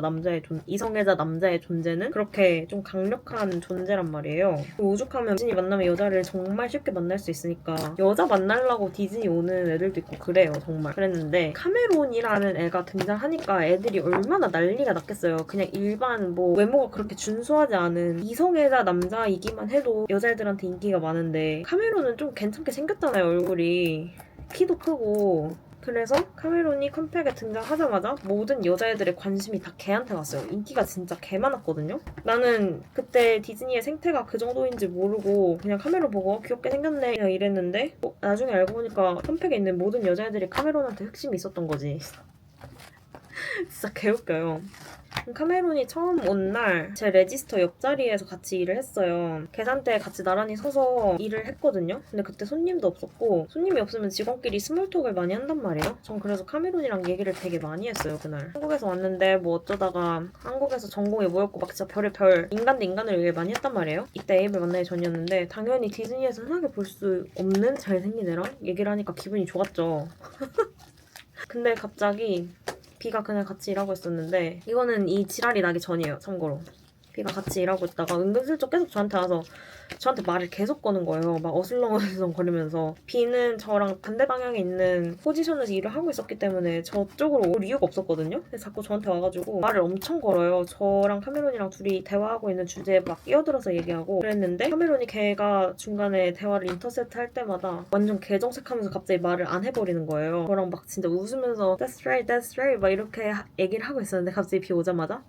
Speaker 1: 이성애자 남자의 존재는 그렇게 좀 강력한 존재란 말이에요. 오죽하면 디즈니 만나면 여자를 정말 쉽게 만날 수 있으니까 여자 만나려고 디즈니 오는 애들도 있고 그래요 정말. 그랬는데 카메론이라는 애가 등장하니까 애들이 얼마나 난리가 났겠어요. 그냥 일반 뭐 외모가 그렇게 준수하지 않은 이성애자 남자이기만 해도 여자애들한테 인기가 많은데 카메론은 좀 괜찮게 생겼잖아요 얼굴이. 키도 크고 그래서 카메론이 컴팩에 등장하자마자 모든 여자애들의 관심이 다 걔한테 갔어요. 인기가 진짜 개 많았거든요. 나는 그때 디즈니의 생태가 그 정도인지 모르고 그냥 카메론 보고 귀엽게 생겼네 그냥 이랬는데 나중에 알고 보니까 컴팩에 있는 모든 여자애들이 카메론한테 흑심이 있었던 거지. 진짜 개웃겨요. 카메론이 처음 온 날 제 레지스터 옆자리에서 같이 일을 했어요. 계산대에 같이 나란히 서서 일을 했거든요. 근데 그때 손님도 없었고 손님이 없으면 직원끼리 스몰톡을 많이 한단 말이에요. 전 그래서 카메론이랑 얘기를 되게 많이 했어요 그날. 한국에서 왔는데 뭐 어쩌다가 한국에서 전공이 뭐였고 막 진짜 별의별 인간 대 인간을 얘기를 많이 했단 말이에요. 이때 에이블 만나기 전이었는데 당연히 디즈니에서 흔하게 볼 수 없는 잘생긴 애랑 얘기를 하니까 기분이 좋았죠. 근데 갑자기 B가 그날 같이 일하고 있었는데 이거는 이 지랄이 나기 전이에요 참고로. B가 같이 일하고 있다가 은근슬쩍 계속 저한테 와서 저한테 말을 계속 거는 거예요. 막 어슬렁어슬렁 거리면서. B는 저랑 반대 방향에 있는 포지션에서 일을 하고 있었기 때문에 저쪽으로 올 이유가 없었거든요. 근데 자꾸 저한테 와가지고 말을 엄청 걸어요. 저랑 카메론이랑 둘이 대화하고 있는 주제에 막 끼어들어서 얘기하고 그랬는데 카메론이 걔가 중간에 대화를 인터셉트 할 때마다 완전 개정색하면서 갑자기 말을 안 해버리는 거예요. 저랑 막 진짜 웃으면서 That's right, that's right 막 이렇게 얘기를 하고 있었는데 갑자기 B 오자마자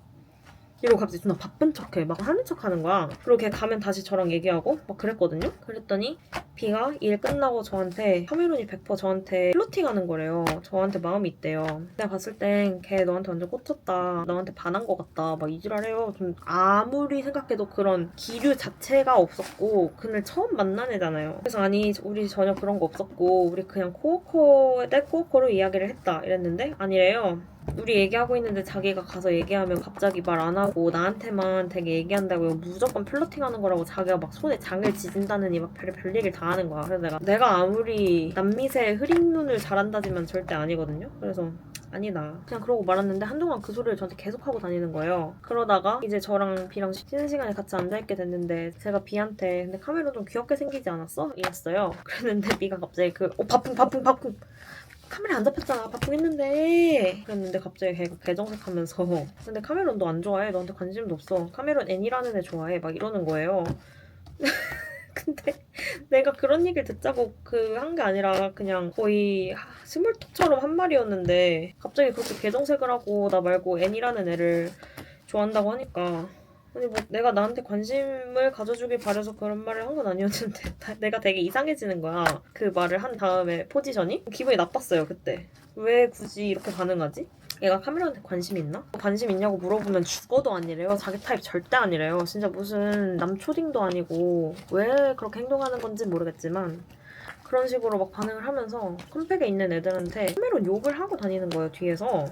Speaker 1: 이러고 갑자기 존나 바쁜 척해. 막 하는 척 하는 거야. 그리고 걔 가면 다시 저랑 얘기하고 막 그랬거든요. 그랬더니 B가 일 끝나고 저한테 카메론이 100% 저한테 플로팅하는 거래요. 저한테 마음이 있대요. 내가 봤을 땐 걔 너한테 완전 꽂혔다. 너한테 반한 것 같다. 막 이지랄해요. 좀 아무리 생각해도 그런 기류 자체가 없었고 그날 처음 만난 애잖아요. 그래서 아니 우리 전혀 그런 거 없었고 우리 그냥 코어코에 때 코어코로 이야기를 했다 이랬는데 아니래요. 우리 얘기하고 있는데 자기가 가서 얘기하면 갑자기 말 안 하고 나한테만 되게 얘기한다고 무조건 플러팅하는 거라고 자기가 막 손에 장을 지진다느니 막 별 얘기를 다 하는 거야. 그래서 내가 아무리 남미새 흐린 눈을 잘한다지만 절대 아니거든요. 그래서 아니다. 그냥 그러고 말았는데 한동안 그 소리를 저한테 계속 하고 다니는 거예요. 그러다가 이제 저랑 B랑 쉬는 시간에 같이 앉아있게 됐는데 제가 B한테 근데 카메론 좀 귀엽게 생기지 않았어? 이랬어요. 그랬는데 B가 갑자기 바풍 카메라 안 잡혔잖아. 바쁘겠는데. 그랬는데 갑자기 걔가 개정색하면서 근데 카메론 너 안 좋아해. 너한테 관심도 없어. 카메론 N이라는 애 좋아해. 막 이러는 거예요. 근데 내가 그런 얘기를 듣자고 한 게 아니라 그냥 거의 스몰톡처럼 한 말이었는데 갑자기 그렇게 개정색을 하고 나 말고 N이라는 애를 좋아한다고 하니까 아니 뭐 내가 나한테 관심을 가져주길 바래서 그런 말을 한 건 아니었는데 내가 되게 이상해지는 거야. 그 말을 한 다음에 포지션이 기분이 나빴어요 그때. 왜 굳이 이렇게 반응하지? 얘가 카메라한테 관심 있나? 관심 있냐고 물어보면 죽어도 아니래요. 자기 타입 절대 아니래요. 진짜 무슨 남초딩도 아니고 왜 그렇게 행동하는 건지 모르겠지만 그런 식으로 막 반응을 하면서 컴팩에 있는 애들한테 카메론 욕을 하고 다니는 거예요 뒤에서.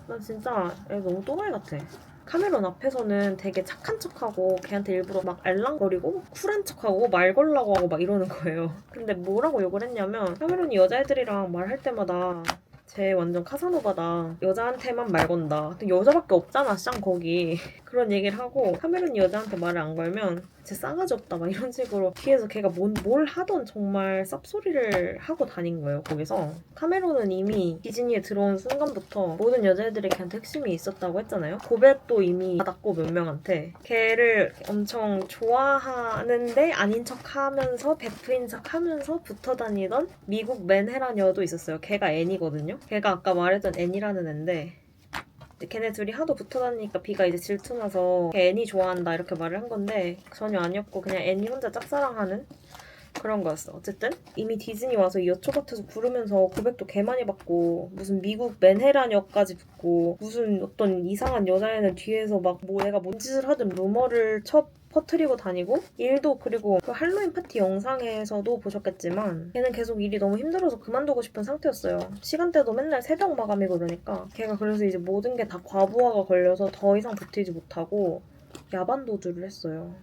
Speaker 1: 난 진짜 애 너무 또라이 같아. 카메론 앞에서는 되게 착한 척하고 걔한테 일부러 막 알랑거리고 쿨한 척하고 말 걸라고 하고 막 이러는 거예요. 근데 뭐라고 욕을 했냐면 카메론이 여자애들이랑 말할 때마다 쟤 완전 카사노바다. 여자한테만 말 건다. 근데 여자밖에 없잖아 쌍 거기. 그런 얘기를 하고 카메론이 여자한테 말을 안 걸면 쟤 싸가지 없다 막 이런 식으로 뒤에서 걔가 뭘 하던 정말 쌉소리를 하고 다닌 거예요 거기서. 카메론은 이미 디즈니에 들어온 순간부터 모든 여자애들이 걔한테 핵심이 있었다고 했잖아요. 고백도 이미 받았고 몇 명한테 걔를 엄청 좋아하는데 아닌 척하면서 베프인 척하면서 붙어 다니던 미국 맨헤라녀도 있었어요. 걔가 N이거든요. 걔가 아까 말했던 N이라는 앤데 걔네 둘이 하도 붙어 다니니까 B가 이제 질투나서 걔 N이 좋아한다 이렇게 말을 한 건데 전혀 아니었고 그냥 N이 혼자 짝사랑하는 그런 거였어. 어쨌든 이미 디즈니 와서 이 여초밭에서 부르면서 고백도 개 많이 받고 무슨 미국 맨헤라녀까지 붙고 무슨 어떤 이상한 여자애는 뒤에서 막 뭐 애가 뭔 짓을 하든 루머를 퍼뜨리고 다니고 일도 그리고 그 할로윈 파티 영상에서도 보셨겠지만 걔는 계속 일이 너무 힘들어서 그만두고 싶은 상태였어요. 시간대도 맨날 새벽 마감이고 그러니까 걔가 그래서 이제 모든 게 다 과부하가 걸려서 더 이상 버티지 못하고 야반 도주를 했어요.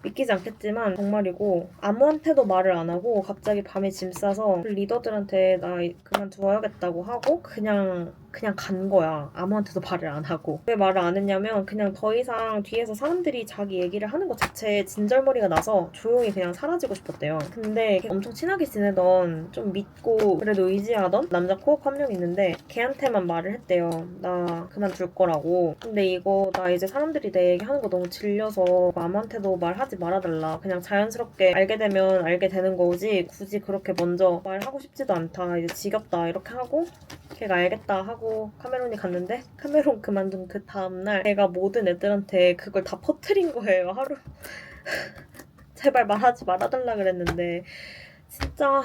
Speaker 1: 믿기지 않겠지만 정말이고 아무한테도 말을 안 하고 갑자기 밤에 짐 싸서 리더들한테 나 그만두어야겠다고 하고 그냥 간 거야. 아무한테도 말을 안 하고. 왜 말을 안 했냐면 그냥 더 이상 뒤에서 사람들이 자기 얘기를 하는 것 자체에 진절머리가 나서 조용히 그냥 사라지고 싶었대요. 근데 엄청 친하게 지내던 좀 믿고 그래도 의지하던 남자 코업 한 명 있는데 걔한테만 말을 했대요. 나 그만둘 거라고. 근데 이거 나 이제 사람들이 내 얘기하는 거 너무 질려서 아무한테도 말하지 말아달라. 그냥 자연스럽게 알게 되면 알게 되는 거지 굳이 그렇게 먼저 말하고 싶지도 않다. 이제 지겹다 이렇게 하고 걔가 알겠다 하고 카메론이 갔는데 카메론 그만둔 그 다음날 내가 모든 애들한테 그걸 다 퍼뜨린 거예요. 하루 제발 말하지 말아달라 그랬는데 진짜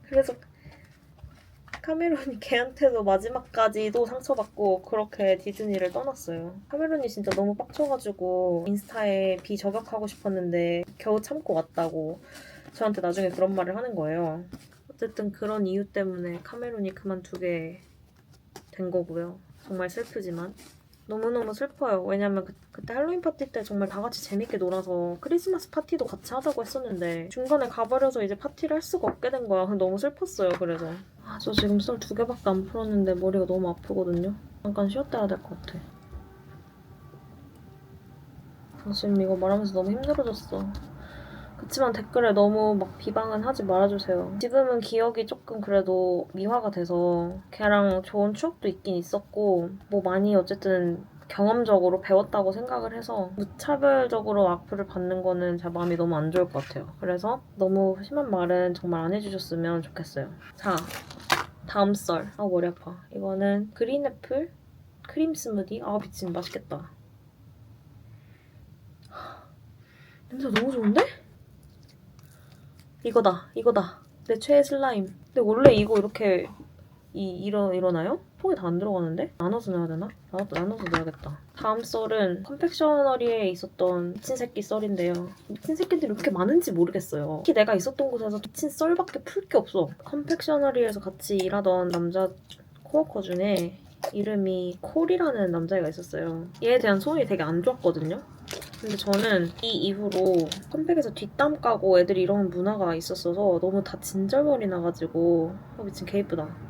Speaker 1: 그래서 카메론이 걔한테도 마지막까지도 상처받고 그렇게 디즈니를 떠났어요. 카메론이 진짜 너무 빡쳐가지고 인스타에 비저격하고 싶었는데 겨우 참고 왔다고 저한테 나중에 그런 말을 하는 거예요. 어쨌든 그런 이유 때문에 카메론이 그만두게 된 거고요. 정말 슬프지만 너무너무 슬퍼요. 왜냐면 그때 할로윈 파티 때 정말 다 같이 재밌게 놀아서 크리스마스 파티도 같이 하자고 했었는데 중간에 가버려서 이제 파티를 할 수가 없게 된 거야. 너무 슬펐어요. 그래서 저 지금 썰 2개밖에 안 풀었는데 머리가 너무 아프거든요. 잠깐 쉬었다 해야 될 것 같아. 지금 이거 말하면서 너무 힘들어졌어. 그치만 댓글에 너무 막 비방은 하지 말아주세요. 지금은 기억이 조금 그래도 미화가 돼서 걔랑 좋은 추억도 있긴 있었고 뭐 많이 어쨌든 경험적으로 배웠다고 생각을 해서 무차별적으로 악플을 받는 거는 제 마음이 너무 안 좋을 것 같아요. 그래서 너무 심한 말은 정말 안 해주셨으면 좋겠어요. 자, 다음 썰. 아, 머리 아파. 이거는 그린애플 크림 스무디. 아, 미친, 맛있겠다. 냄새 너무 좋은데? 이거다. 내 최애 슬라임. 근데 원래 이거 이렇게 일어나요? 통에 다 안 들어가는데? 나눠서 넣어야 되나? 나눠서 넣어야겠다. 다음 썰은 컨펙셔너리에 있었던 미친 새끼 썰인데요. 미친 새끼들이 왜 이렇게 많은지 모르겠어요. 특히 내가 있었던 곳에서 미친 썰밖에 풀 게 없어. 컨펙셔너리에서 같이 일하던 남자 코워커 중에 이름이 콜이라는 남자애가 있었어요. 얘에 대한 소문이 되게 안 좋았거든요. 근데 저는 이 이후로 컴팩에서 뒷담 까고 애들이 이런 문화가 있었어서 너무 다 진절머리 나가지고 미친 개 이쁘다.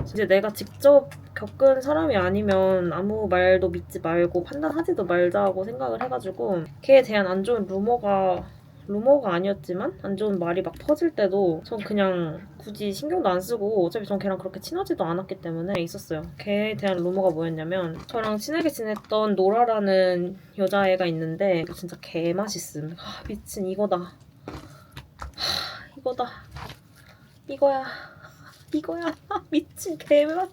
Speaker 1: 이제 내가 직접 겪은 사람이 아니면 아무 말도 믿지 말고 판단하지도 말자고 생각을 해가지고 걔에 대한 안 좋은 루머가 아니었지만 안 좋은 말이 막 퍼질 때도 전 그냥 굳이 신경도 안 쓰고 어차피 전 걔랑 그렇게 친하지도 않았기 때문에 있었어요. 걔에 대한 루머가 뭐였냐면 저랑 친하게 지냈던 노라라는 여자애가 있는데 진짜 개 맛있음. 아, 미친 이거다. 이거다. 이거야. 미친 개맛.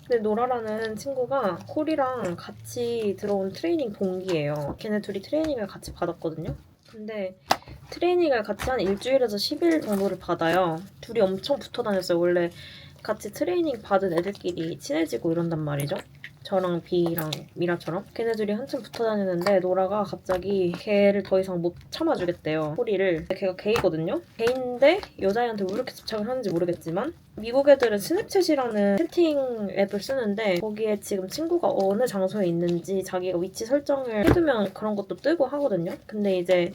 Speaker 1: 근데 노라라는 친구가 콜이랑 같이 들어온 트레이닝 동기예요. 걔네 둘이 트레이닝을 같이 받았거든요. 근데 트레이닝을 같이 한 일주일에서 10일 정도를 받아요. 둘이 엄청 붙어 다녔어요. 원래 같이 트레이닝 받은 애들끼리 친해지고 이런단 말이죠. 저랑 비랑 미라처럼 걔네들이 한참 붙어 다니는데 노라가 갑자기 걔를 더 이상 못 참아주겠대요. 콜이를. 걔가 게이거든요. 게이인데 여자애한테 왜 이렇게 집착을 하는지 모르겠지만 미국 애들은 스냅챗이라는 채팅 앱을 쓰는데 거기에 지금 친구가 어느 장소에 있는지 자기가 위치 설정을 해두면 그런 것도 뜨고 하거든요. 근데 이제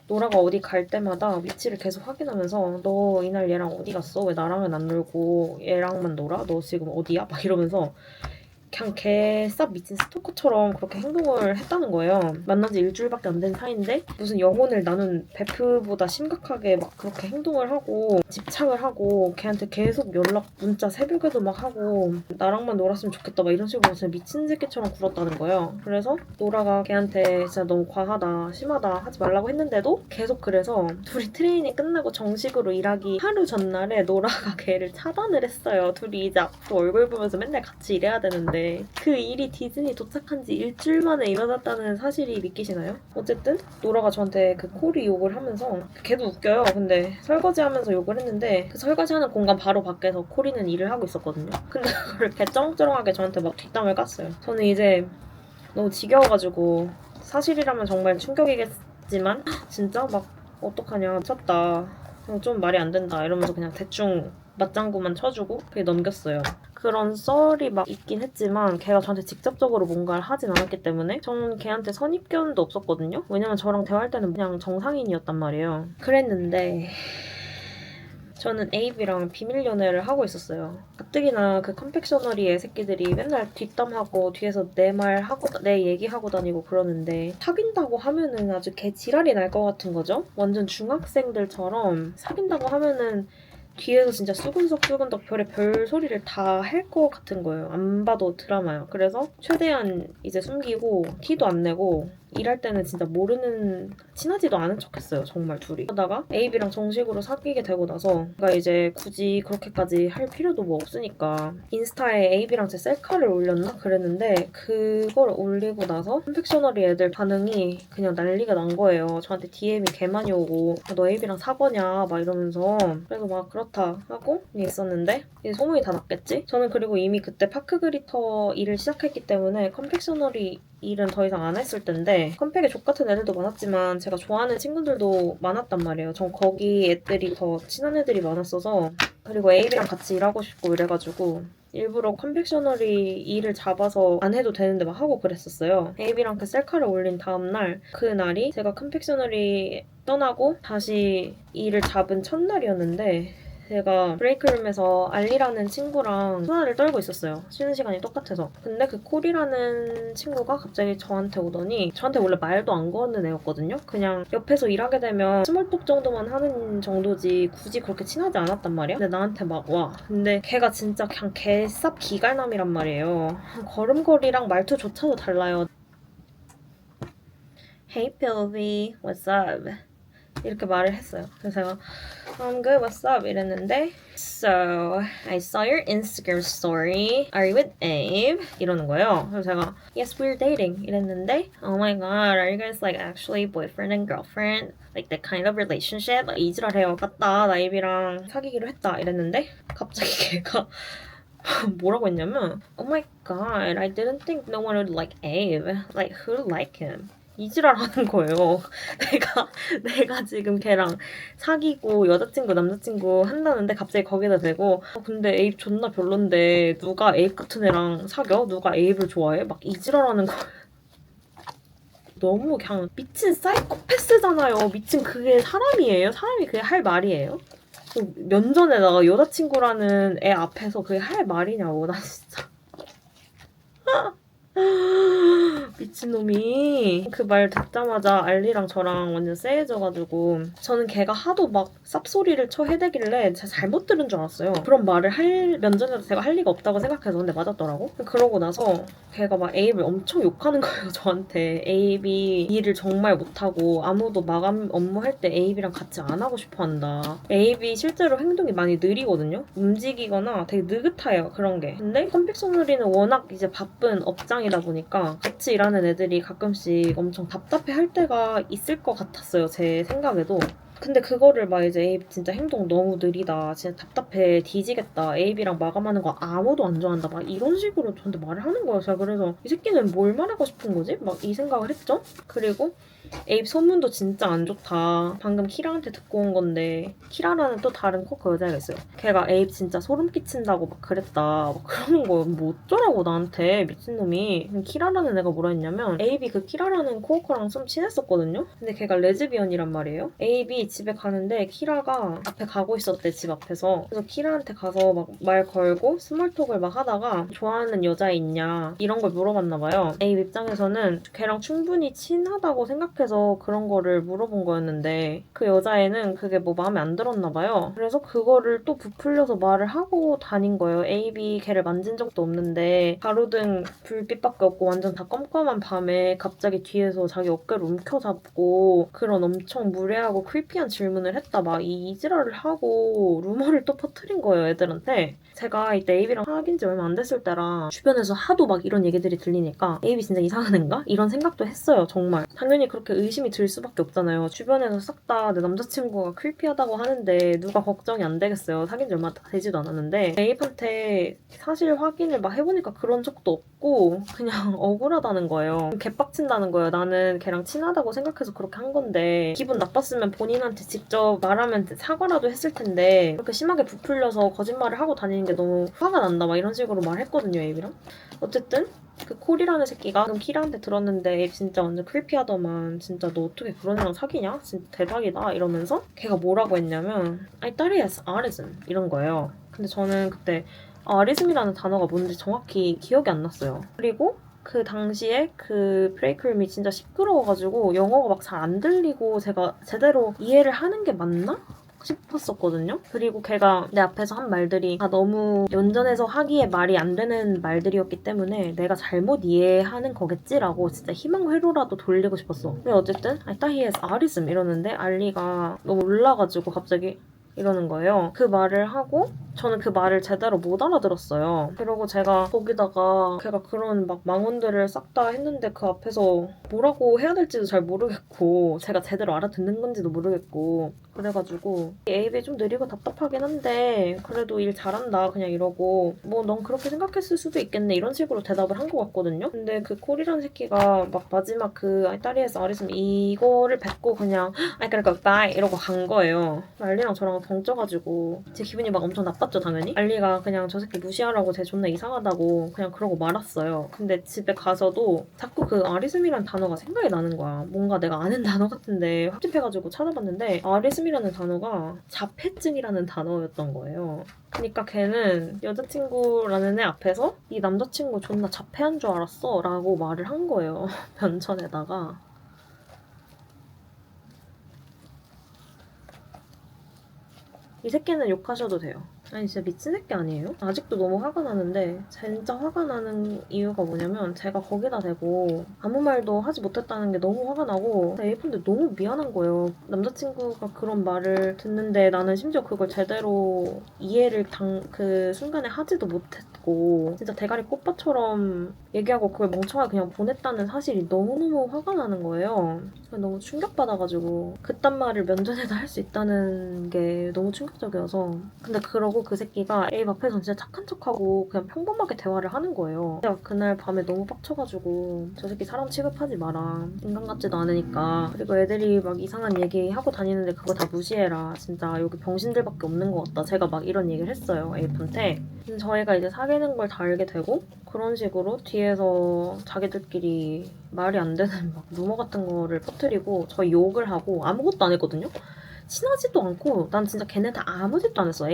Speaker 1: 노라가 어디 갈 때마다 위치를 계속 확인하면서 너 이날 얘랑 어디 갔어? 왜 나랑은 안 놀고 얘랑만 놀아? 너 지금 어디야? 막 이러면서 그냥 개쌉 미친 스토커처럼 그렇게 행동을 했다는 거예요. 만난 지 일주일밖에 안 된 사이인데 무슨 영혼을 나눈 베프보다 심각하게 막 그렇게 행동을 하고 집착을 하고 걔한테 계속 연락 문자 새벽에도 막 하고 나랑만 놀았으면 좋겠다 막 이런 식으로 진짜 미친 새끼처럼 굴었다는 거예요. 그래서 노라가 걔한테 진짜 너무 과하다 심하다 하지 말라고 했는데도 계속 그래서 둘이 트레이닝 끝나고 정식으로 일하기 하루 전날에 노라가 걔를 차단을 했어요. 둘이 이제 앞으로 얼굴 보면서 맨날 같이 일해야 되는데 그 일이 디즈니 도착한 지 일주일 만에 일어났다는 사실이 믿기시나요? 어쨌든 노라가 저한테 그 콜이 욕을 하면서 걔도 웃겨요. 근데 설거지하면서 욕을 했는데 그 설거지하는 공간 바로 밖에서 콜이는 일을 하고 있었거든요. 근데 그걸 개 쩌렁쩌렁하게 저한테 막 뒷담을 깠어요. 저는 이제 너무 지겨워가지고 사실이라면 정말 충격이겠지만 진짜 막 어떡하냐 미쳤다. 좀 말이 안 된다 이러면서 그냥 대충 맞장구만 쳐주고 그게 넘겼어요. 그런 썰이 막 있긴 했지만 걔가 저한테 직접적으로 뭔가를 하진 않았기 때문에 저는 걔한테 선입견도 없었거든요. 왜냐면 저랑 대화할 때는 그냥 정상인이었단 말이에요. 그랬는데 저는 에이비랑 비밀 연애를 하고 있었어요. 가뜩이나 그 컨펙셔너리의 새끼들이 맨날 뒷담하고 뒤에서 내 얘기하고 다니고 그러는데 사귄다고 하면은 아주 개 지랄이 날 것 같은 거죠. 완전 중학생들처럼 사귄다고 하면은 뒤에서 진짜 수근덕수근덕 별 소리를 다 할 것 같은 거예요. 안 봐도 드라마요. 그래서 최대한 이제 숨기고 티도 안 내고 일할 때는 진짜 친하지도 않은 척했어요. 정말 둘이. 하다가 에이비랑 정식으로 사귀게 되고 나서 제가 이제 굳이 그렇게까지 할 필요도 뭐 없으니까 인스타에 에이비랑 제 셀카를 올렸나? 그랬는데 그걸 올리고 나서 컨펙셔너리 애들 반응이 그냥 난리가 난 거예요. 저한테 DM이 개 많이 오고 너 에이비랑 사귀냐? 막 이러면서 그래서 막 그렇다 하고 있었는데 이제 소문이 다 났겠지? 저는 그리고 이미 그때 파크 그리터 일을 시작했기 때문에 컨펙셔너리 일은 더 이상 안 했을 텐데 컴팩에 족같은 애들도 많았지만 제가 좋아하는 친구들도 많았단 말이에요. 전 거기 애들이 더 친한 애들이 많았어서 그리고 에이비랑 같이 일하고 싶고 이래가지고 일부러 컨펙셔너리 일을 잡아서 안 해도 되는데 막 하고 그랬었어요. 에이비랑 그 셀카를 올린 다음날 그날이 제가 컨펙셔너리 떠나고 다시 일을 잡은 첫날이었는데 제가 브레이크룸에서 알리라는 친구랑 수다를 떨고 있었어요. 쉬는 시간이 똑같아서. 근데 그 콜이라는 친구가 갑자기 저한테 오더니 저한테 원래 말도 안 거는 애였거든요. 그냥 옆에서 일하게 되면 스몰톡 정도만 하는 정도지 굳이 그렇게 친하지 않았단 말이야. 근데 나한테 막 와. 근데 걔가 진짜 그냥 개쌉 기갈남이란 말이에요. 걸음걸이랑 말투조차도 달라요. Hey Pilvi, what's up? 이렇게 말을 했어요. 그래서 제가 I'm good, what's up? 이랬는데 So, I saw your Instagram story. Are you with Abe? 이러는 거예요. 그래서 제가 Yes, we're dating. 이랬는데 Oh my god, are you guys like actually boyfriend and girlfriend? Like that kind of relationship? 이지랄해요. 맞다, 나 Abe랑 사귀기로 했다. 이랬는데 갑자기 걔가 뭐라고 했냐면 Oh my god, I didn't think no one would like Abe. Like, who'd like him? 이지랄 하는 거예요. 내가 지금 걔랑 사귀고 여자친구 남자친구 한다는데 갑자기 거기다 대고 근데 에이브 존나 별론데 누가 에이브 같은 애랑 사겨? 누가 에이브를 좋아해? 막 이지랄 하는 거예요. 너무 그냥 미친 사이코패스잖아요. 미친 그게 사람이에요? 사람이 그게 할 말이에요? 면전에다가 여자친구라는 애 앞에서 그게 할 말이냐고. 나 진짜 미친놈이. 그 말 듣자마자 알리랑 저랑 완전 쎄해져가지고 저는 걔가 하도 막 쌉소리를 쳐 해대길래 제가 잘못 들은 줄 알았어요. 그런 말을 면전에서 제가 할 리가 없다고 생각해서 근데 맞았더라고. 그러고 나서 걔가 막 에이브를 엄청 욕하는 거예요. 저한테. 에이비 일을 정말 못하고 아무도 마감 업무할 때 에이비랑 같이 안 하고 싶어 한다. 에이비 실제로 행동이 많이 느리거든요. 움직이거나 되게 느긋해요. 그런 게. 근데 컴픽소누리는 워낙 이제 바쁜 업장이다 보니까 같이 일하는 애들이 가끔씩 엄청 답답해 할 때가 있을 것 같았어요. 제 생각에도. 근데 그거를 막 이제 에이비 진짜 행동 너무 느리다. 진짜 답답해. 뒤지겠다. 에이비랑 마감하는 거 아무도 안 좋아한다. 막 이런 식으로 저한테 말을 하는 거예요. 제가 그래서 이 새끼는 뭘 말하고 싶은 거지? 막 이 생각을 했죠. 그리고 에이비 소문도 진짜 안 좋다. 방금 키라한테 듣고 온 건데 키라라는 또 다른 코커 여자애가 있어요. 걔가 에이비 진짜 소름 끼친다고 막 그랬다. 막 그러는 거예요. 뭐 어쩌라고 나한테 미친놈이. 키라라는 애가 뭐라 했냐면 에이비 그 키라라는 코어커랑 좀 친했었거든요. 근데 걔가 레즈비언이란 말이에요. 에이비 집에 가는데 키라가 앞에 가고 있었대. 집 앞에서. 그래서 키라한테 가서 막 말 걸고 스몰톡을 막 하다가 좋아하는 여자 있냐 이런 걸 물어봤나 봐요. 에이비 입장에서는 걔랑 충분히 친하다고 생각해서 그런 거를 물어본 거였는데 그 여자애는 그게 뭐 마음에 안 들었나 봐요. 그래서 그거를 또 부풀려서 말을 하고 다닌 거예요. 에이비 걔를 만진 적도 없는데 가로등 불빛밖에 없고 완전 다 껌껌한 밤에 갑자기 뒤에서 자기 어깨를 움켜잡고 그런 엄청 무례하고 크리피한 질문을 했다 막 이지랄을 하고 루머를 또 퍼뜨린 거예요, 애들한테. 제가 이때 에이비랑 사귄 지 얼마 안 됐을 때라 주변에서 하도 막 이런 얘기들이 들리니까 에이비 진짜 이상한 애인가? 이런 생각도 했어요, 정말. 당연히 그렇게 의심이 들 수밖에 없잖아요. 주변에서 싹 다 내 남자친구가 크리피하다고 하는데 누가 걱정이 안 되겠어요. 사귄 지 얼마 되지도 않았는데 에이브한테 사실 확인을 막 해보니까 그런 적도 없고 그냥 억울하다는 거예요. 개빡친다는 거예요. 나는 걔랑 친하다고 생각해서 그렇게 한 건데 기분 나빴으면 본인한테 직접 말하면 사과라도 했을 텐데 그렇게 심하게 부풀려서 거짓말을 하고 다니는 게 너무 화가 난다 막 이런 식으로 말했거든요, 에이비랑. 어쨌든 그 콜이라는 새끼가 지금 키라한테 들었는데 진짜 완전 크리피하더만. 진짜 너 어떻게 그런 애랑 사귀냐? 진짜 대박이다 이러면서 걔가 뭐라고 했냐면 I thought he has autism 이런 거예요. 근데 저는 그때 아리즘이라는 단어가 뭔지 정확히 기억이 안 났어요. 그리고 그 당시에 그 브레이크룸이 진짜 시끄러워가지고 영어가 막 잘 안 들리고 제가 제대로 이해를 하는 게 맞나? 싶었었거든요. 그리고 걔가 내 앞에서 한 말들이 다 너무 연전해서 하기에 말이 안 되는 말들이었기 때문에 내가 잘못 이해하는 거겠지라고 진짜 희망 회로라도 돌리고 싶었어. 근데 어쨌든 I thought he has autism 이러는데 알리가 너무 올라가지고 갑자기 이러는 거예요. 그 말을 하고 저는 그 말을 제대로 못 알아들었어요. 그리고 제가 거기다가 걔가 그런 막 망언들을 싹 다 했는데 그 앞에서 뭐라고 해야 될지도 잘 모르겠고 제가 제대로 알아듣는 건지도 모르겠고 그래가지고 에이비 좀 느리고 답답하긴 한데 그래도 일 잘한다 그냥 이러고 뭐 넌 그렇게 생각했을 수도 있겠네 이런 식으로 대답을 한 것 같거든요. 근데 그 콜이라는 새끼가 막 마지막 그 딸이에서 아리즘 이거를 뱉고 그냥 I gotta go bye 이러고 간 거예요. 알리랑 저랑 덩 쪄가지고 제 기분이 막 엄청 나빴 충격받죠 당연히. 알리가 그냥 저 새끼 무시하라고 쟤 존나 이상하다고 그냥 그러고 말았어요. 근데 집에 가서도 자꾸 그 아리스미라는 단어가 생각이 나는 거야. 뭔가 내가 아는 단어 같은데 흡집해가지고 찾아봤는데 아리스미라는 단어가 자폐증이라는 단어였던 거예요. 그러니까 걔는 여자친구라는 애 앞에서 이 남자친구 존나 자폐한 줄 알았어 라고 말을 한 거예요. 면전에다가. 이 새끼는 욕하셔도 돼요. 아니 진짜 미친 새끼 아니에요? 아직도 너무 화가 나는데 진짜 화가 나는 이유가 뭐냐면 제가 거기다 대고 아무 말도 하지 못했다는 게 너무 화가 나고 A분들 너무 미안한 거예요. 남자친구가 그런 말을 듣는데 나는 심지어 그걸 제대로 이해를 그 순간에 하지도 못했고 진짜 대가리 꽃밭처럼 얘기하고 그걸 멍청하게 그냥 보냈다는 사실이 너무너무 화가 나는 거예요. 너무 충격받아가지고 그딴 말을 면전에다 할 수 있다는 게 너무 충격적이어서 근데 그러고 그 새끼가 A 앞에서 진짜 착한 척하고 그냥 평범하게 대화를 하는 거예요. 제가 그날 밤에 너무 빡쳐가지고 저 새끼 사람 취급하지 마라. 인간 같지도 않으니까. 그리고 애들이 막 이상한 얘기하고 다니는데 그거 다 무시해라. 진짜 여기 병신들밖에 없는 것 같다. 제가 막 이런 얘기를 했어요. A한테. 저희가 이제 사귀는 걸 다 알게 되고 그런 식으로 뒤에서 자기들끼리 말이 안 되는 막 루머 같은 거를 퍼뜨리고 저희 욕을 하고 아무것도 안 했거든요. 친하지도 않고 난 진짜 걔네한테 아무 짓도 안 했어.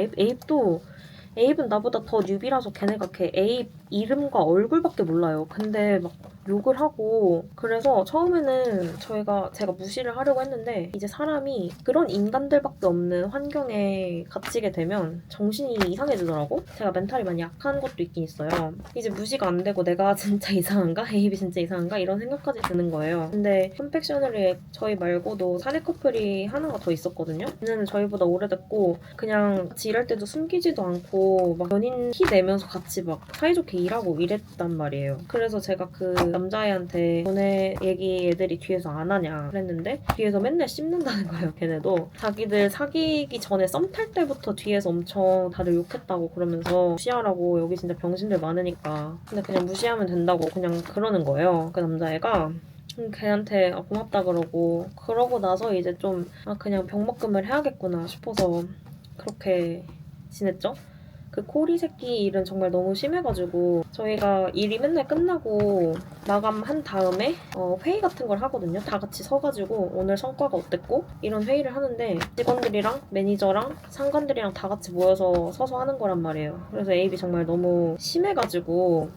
Speaker 1: 에입은 나보다 더 뉴비라서 걔네가 걔 에입 이름과 얼굴밖에 몰라요. 근데 막 욕을 하고 그래서 처음에는 제가 무시를 하려고 했는데 이제 사람이 그런 인간들밖에 없는 환경에 갇히게 되면 정신이 이상해지더라고. 제가 멘탈이 많이 약한 것도 있긴 있어요. 이제 무시가 안 되고 내가 진짜 이상한가? 에입이 진짜 이상한가? 이런 생각까지 드는 거예요. 근데 컴팩셔너리에 저희 말고도 사내 커플이 하나가 더 있었거든요. 걔는 저희보다 오래됐고 그냥 같이 일할 때도 숨기지도 않고 막 연인 티 내면서 같이 막 사이좋게 일하고 이랬단 말이에요. 그래서 제가 그 남자애한테 너네 얘기 애들이 뒤에서 안 하냐 그랬는데 뒤에서 맨날 씹는다는 거예요. 걔네도 자기들 사귀기 전에 썸 탈 때부터 뒤에서 엄청 다들 욕했다고 그러면서 무시하라고 여기 진짜 병신들 많으니까 근데 그냥 무시하면 된다고 그냥 그러는 거예요. 그 남자애가 걔한테 고맙다 그러고 나서 이제 좀 그냥 병먹금을 해야겠구나 싶어서 그렇게 지냈죠. 그 코리 새끼 일은 정말 너무 심해가지고 저희가 일이 맨날 끝나고 마감한 다음에 회의 같은 걸 하거든요. 다 같이 서가지고 오늘 성과가 어땠고 이런 회의를 하는데 직원들이랑 매니저랑 상관들이랑 다 같이 모여서 서서 하는 거란 말이에요. 그래서 에입이 정말 너무 심해가지고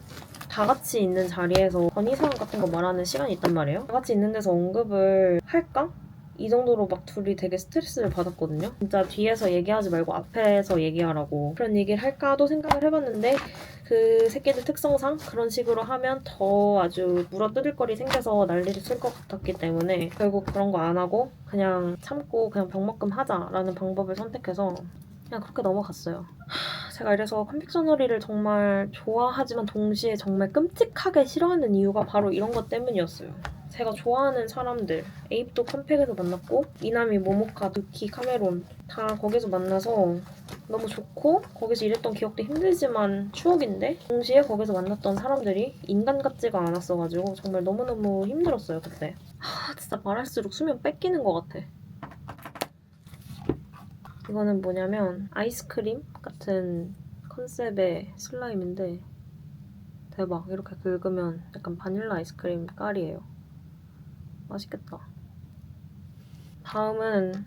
Speaker 1: 다 같이 있는 자리에서 건의사항 같은 거 말하는 시간이 있단 말이에요. 다 같이 있는 데서 언급을 할까? 이 정도로 막 둘이 되게 스트레스를 받았거든요. 진짜 뒤에서 얘기하지 말고 앞에서 얘기하라고 그런 얘기를 할까도 생각을 해봤는데 그 새끼들 특성상 그런 식으로 하면 더 아주 물어뜯을 거리 생겨서 난리를 칠 것 같았기 때문에 결국 그런 거 안 하고 그냥 참고 그냥 병먹금 하자라는 방법을 선택해서 그냥 그렇게 넘어갔어요. 제가 이래서 컴팩셔너리를 정말 좋아하지만 동시에 정말 끔찍하게 싫어하는 이유가 바로 이런 것 때문이었어요. 제가 좋아하는 사람들, 에입도 컴팩에서 만났고 이나미, 모모카, 누키, 카메론 다 거기서 만나서 너무 좋고 거기서 일했던 기억도 힘들지만 추억인데 동시에 거기서 만났던 사람들이 인간 같지가 않았어가지고 정말 너무너무 힘들었어요 그때. 진짜 말할수록 수면 뺏기는 것 같아. 이거는 뭐냐면 아이스크림 같은 컨셉의 슬라임인데 대박. 이렇게 긁으면 약간 바닐라 아이스크림 깔이에요. 맛있겠다. 다음은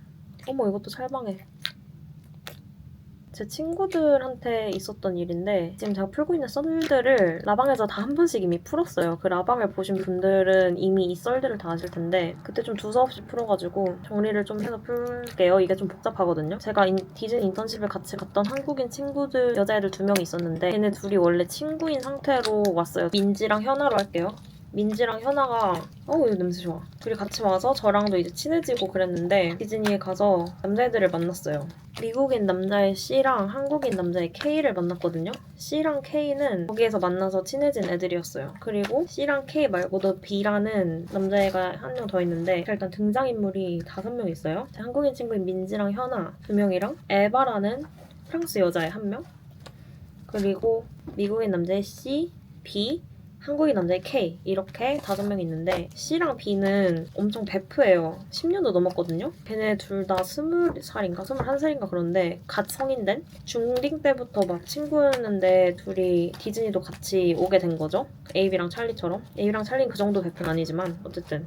Speaker 1: 어머 이것도 찰방해. 제 친구들한테 있었던 일인데 지금 제가 풀고 있는 썰들을 라방에서 다 한 번씩 이미 풀었어요. 그 라방을 보신 분들은 이미 이 썰들을 다 아실 텐데 그때 좀 두서없이 풀어가지고 정리를 좀 해서 풀게요. 이게 좀 복잡하거든요. 제가 디즈니 인턴십을 같이 갔던 한국인 친구들 여자애들 2명이 있었는데 걔네 둘이 원래 친구인 상태로 왔어요. 민지랑 현아로 할게요. 민지랑 현아가 이거 냄새 좋아. 둘이 같이 와서 저랑도 이제 친해지고 그랬는데 디즈니에 가서 남자애들을 만났어요. 미국인 남자의 C랑 한국인 남자의 K를 만났거든요. C랑 K는 거기에서 만나서 친해진 애들이었어요. 그리고 C랑 K 말고도 B라는 남자애가 한 명 더 있는데 일단 등장인물이 5명 있어요. 제 한국인 친구인 민지랑 현아 2명이랑 에바라는 프랑스 여자애 1명 그리고 미국인 남자의 C, B, 한국인 남자애 K 이렇게 5명 있는데 C랑 B는 엄청 베프예요. 10년도 넘었거든요. 걔네 둘 다 20살인가 21살인가 그런데 갓 성인된 중딩 때부터 막 친구였는데 둘이 디즈니도 같이 오게 된 거죠. 에이비랑 찰리처럼. 에이비랑 찰리는 그 정도 베프는 아니지만 어쨌든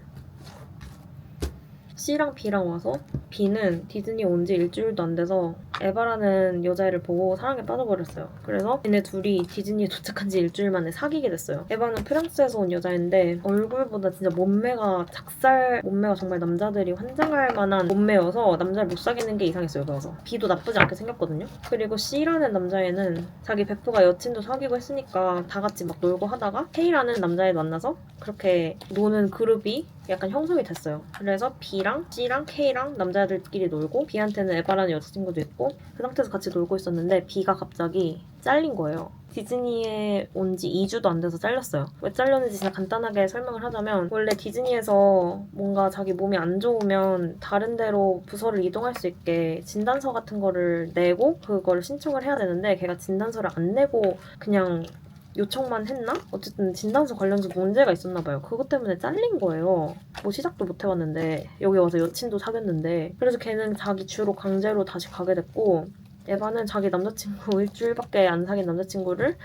Speaker 1: C랑 B랑 와서 B는 디즈니 온 지 일주일도 안 돼서 에바라는 여자애를 보고 사랑에 빠져버렸어요. 그래서 얘네 둘이 디즈니에 도착한 지 일주일 만에 사귀게 됐어요. 에바는 프랑스에서 온 여자인데 얼굴보다 진짜 몸매가 작살, 몸매가 정말 남자들이 환장할 만한 몸매여서 남자를 못 사귀는 게 이상했어요. 그래서 B도 나쁘지 않게 생겼거든요. 그리고 C라는 남자애는 자기 베프가 여친도 사귀고 했으니까 다 같이 막 놀고 하다가 K라는 남자애 만나서 그렇게 노는 그룹이 약간 형성이 됐어요. 그래서 B랑 C랑 K랑 남자들끼리 놀고 B한테는 에바라는 여자친구도 있고 그 상태에서 같이 놀고 있었는데 B가 갑자기 잘린 거예요. 디즈니에 온 지 2주도 안 돼서 잘렸어요. 왜 잘렸는지 진짜 간단하게 설명을 하자면 원래 디즈니에서 뭔가 자기 몸이 안 좋으면 다른 데로 부서를 이동할 수 있게 진단서 같은 거를 내고 그걸 신청을 해야 되는데 걔가 진단서를 안 내고 그냥 요청만 했나? 어쨌든 진단서 관련해서 문제가 있었나 봐요. 그것 때문에 잘린 거예요. 뭐 시작도 못 해봤는데 여기 와서 여친도 사귀었는데 그래서 걔는 자기 주로 강제로 다시 가게 됐고 에바는 자기 남자친구 일주일밖에 안 사귄 남자친구를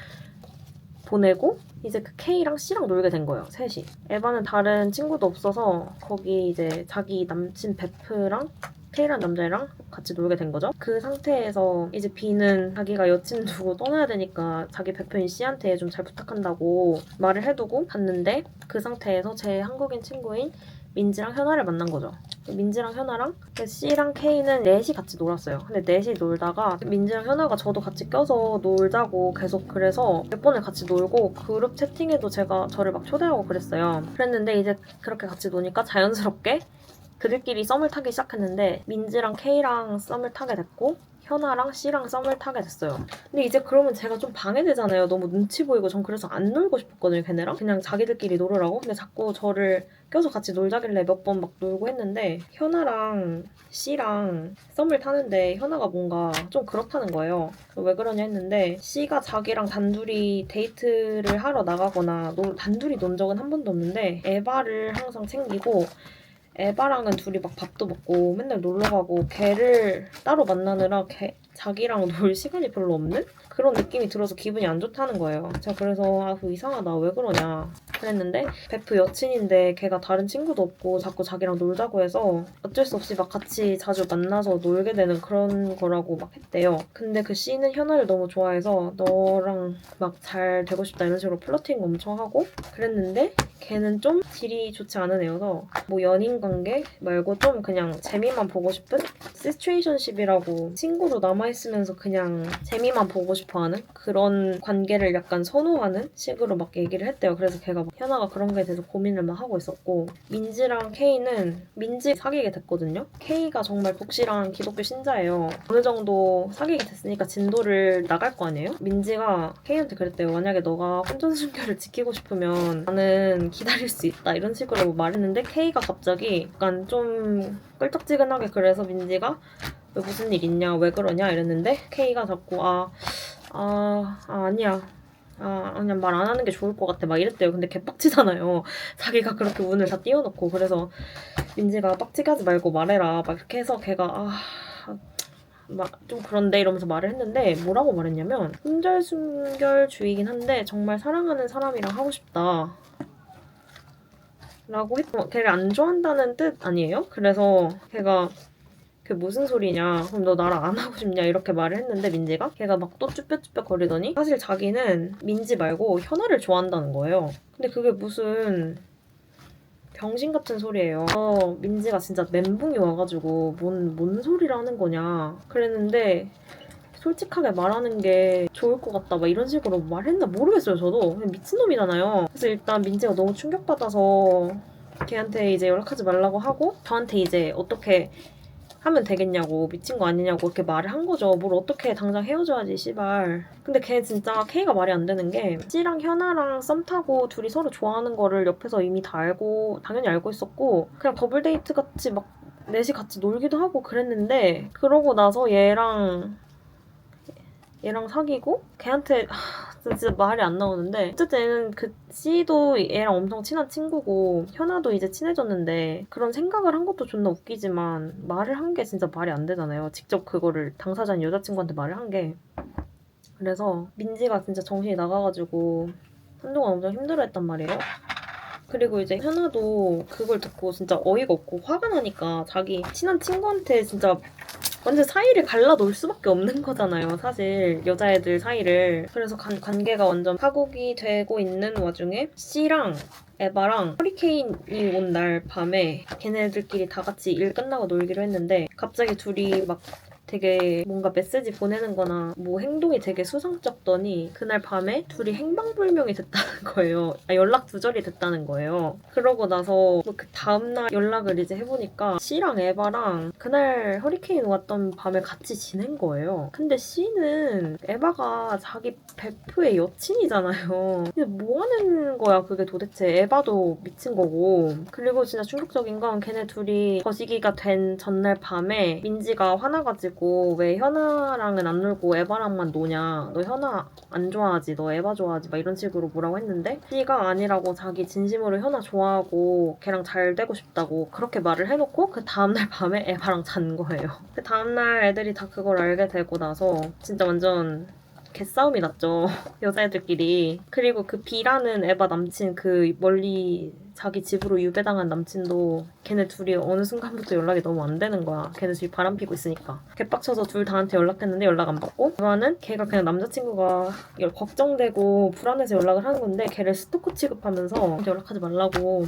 Speaker 1: 보내고 이제 그 K랑 C랑 놀게 된 거예요. 셋이. 에바는 다른 친구도 없어서 거기 이제 자기 남친 베프랑 K라는 남자애랑 같이 놀게 된 거죠. 그 상태에서 이제 B는 자기가 여친 두고 떠나야 되니까 자기 베프인 C한테 좀 잘 부탁한다고 말을 해두고 갔는데 그 상태에서 제 한국인 친구인 민지랑 현아를 만난 거죠. 민지랑 현아랑 C랑 K는 넷이 같이 놀았어요. 근데 넷이 놀다가 민지랑 현아가 저도 같이 껴서 놀자고 계속 그래서 몇 번을 같이 놀고 그룹 채팅에도 제가 저를 막 초대하고 그랬어요. 그랬는데 이제 그렇게 같이 노니까 자연스럽게 그들끼리 썸을 타기 시작했는데 민지랑 K랑 썸을 타게 됐고 현아랑 C랑 썸을 타게 됐어요. 근데 이제 그러면 제가 좀 방해되잖아요. 너무 눈치 보이고 전 그래서 안 놀고 싶었거든요. 걔네랑. 그냥 자기들끼리 놀으라고. 근데 자꾸 저를 껴서 같이 놀자길래 몇 번 막 놀고 했는데 현아랑 C랑 썸을 타는데 현아가 뭔가 좀 그렇다는 거예요. 왜 그러냐 했는데 C가 자기랑 단둘이 데이트를 하러 나가거나 단둘이 논 적은 한 번도 없는데 에바를 항상 챙기고 에바랑은 둘이 막 밥도 먹고 맨날 놀러 가고 걔를 따로 만나느라 자기랑 놀 시간이 별로 없는 그런 느낌이 들어서 기분이 안 좋다는 거예요. 제가 그래서 그거 이상하다 왜 그러냐 그랬는데 베프 여친인데 걔가 다른 친구도 없고 자꾸 자기랑 놀자고 해서 어쩔 수 없이 막 같이 자주 만나서 놀게 되는 그런 거라고 막 했대요. 근데 그 C는 현아를 너무 좋아해서 너랑 막 잘 되고 싶다 이런 식으로 플러팅 엄청 하고 그랬는데 걔는 좀 질이 좋지 않은 애여서 뭐 연인 관계 말고 좀 그냥 재미만 보고 싶은 시츄에이션십이라고 친구로 남아있으면서 그냥 재미만 보고 싶어하는 그런 관계를 약간 선호하는 식으로 막 얘기를 했대요. 그래서 걔가 막 현아가 그런 거에 대해서 고민을 막 하고 있었고 민지랑 K는 민지 사귀게 됐거든요. K가 정말 복실한 기독교 신자예요. 어느 정도 사귀게 됐으니까 진도를 나갈 거 아니에요? 민지가 K한테 그랬대요. 만약에 너가 혼전순결을 지키고 싶으면 나는 기다릴 수 있다 이런 식으로 말했는데 K가 갑자기 약간 좀 껄쩍지근하게 그래서 민지가 왜 무슨 일 있냐 왜 그러냐 이랬는데 K가 자꾸 아니야 그냥 말 안 하는 게 좋을 것 같아 막 이랬대요. 근데 개빡치잖아요. 자기가 그렇게 운을 다 띄워놓고 그래서 민지가 빡치게 하지 말고 말해라 막 이렇게 해서 걔가 막 좀 그런데 이러면서 말을 했는데 뭐라고 말했냐면 혼절순결주의긴 한데 정말 사랑하는 사람이랑 하고 싶다 라고 했고 걔를 안 좋아한다는 뜻 아니에요? 그래서 걔가 그게 무슨 소리냐 그럼 너 나랑 안 하고 싶냐 이렇게 말을 했는데 민지가 걔가 막 또 쭈뼛쭈뼛 거리더니 사실 자기는 민지 말고 현아를 좋아한다는 거예요. 근데 그게 무슨 병신 같은 소리예요. 민지가 진짜 멘붕이 와가지고 뭔 소리를 하는 거냐 그랬는데 솔직하게 말하는 게 좋을 것 같다 막 이런 식으로 말했나 모르겠어요. 저도 그냥 미친놈이잖아요. 그래서 일단 민지가 너무 충격받아서 걔한테 이제 연락하지 말라고 하고 저한테 이제 어떻게 하면 되겠냐고 미친 거 아니냐고 이렇게 말을 한 거죠. 뭘 어떻게 당장 헤어져야지 씨발. 근데 걔 진짜 K가 말이 안 되는 게 C랑 현아랑 썸 타고 둘이 서로 좋아하는 거를 옆에서 이미 다 당연히 알고 있었고 그냥 더블데이트 같이 막 넷이 같이 놀기도 하고 그랬는데 그러고 나서 얘랑 얘랑 사귀고 걔한테 진짜 말이 안 나오는데 어쨌든 얘는 그 C도 얘랑 엄청 친한 친구고 현아도 이제 친해졌는데 그런 생각을 한 것도 존나 웃기지만 말을 한 게 진짜 말이 안 되잖아요. 직접 그거를 당사자인 여자친구한테 말을 한 게. 그래서 민지가 진짜 정신이 나가가지고 한동안 엄청 힘들어했단 말이에요. 그리고 이제 현아도 그걸 듣고 진짜 어이가 없고 화가 나니까 자기 친한 친구한테 진짜 완전 사이를 갈라 놓을 수밖에 없는 거잖아요. 사실 여자애들 사이를. 그래서 관계가 완전 파국이 되고 있는 와중에 C랑 에바랑 허리케인이 온 날 밤에 걔네들끼리 다 같이 일 끝나고 놀기로 했는데 갑자기 둘이 막 되게 뭔가 메시지 보내는 거나 뭐 행동이 되게 수상쩍더니 그날 밤에 둘이 행방불명이 됐다는 거예요. 연락 두절이 됐다는 거예요. 그러고 나서 그 다음날 연락을 이제 해보니까 C랑 에바랑 그날 허리케인 왔던 밤에 같이 지낸 거예요. 근데 C는 에바가 자기 베프의 여친이잖아요. 근데 뭐 하는 거야 그게 도대체. 에바도 미친 거고. 그리고 진짜 충격적인 건 걔네 둘이 거시기가 된 전날 밤에 민지가 화나가지고 왜 현아랑은 안 놀고 에바랑만 노냐. 너 현아 안 좋아하지. 너 에바 좋아하지. 막 이런 식으로 뭐라고 했는데 C가 아니라고 자기 진심으로 현아 좋아하고 걔랑 잘 되고 싶다고 그렇게 말을 해놓고 그 다음날 밤에 에바랑 잔 거예요. 그 다음날 애들이 다 그걸 알게 되고 나서 진짜 완전 개싸움이 났죠. 여자애들끼리. 그리고 그 B라는 에바 남친 그 멀리 자기 집으로 유배당한 남친도 걔네 둘이 어느 순간부터 연락이 너무 안 되는 거야. 걔네 둘이 바람 피고 있으니까. 개빡쳐서 둘 다한테 연락했는데 연락 안 받고 에바는 걔가 그냥 남자친구가 걱정되고 불안해서 연락을 하는 건데 걔를 스토커 취급하면서 연락하지 말라고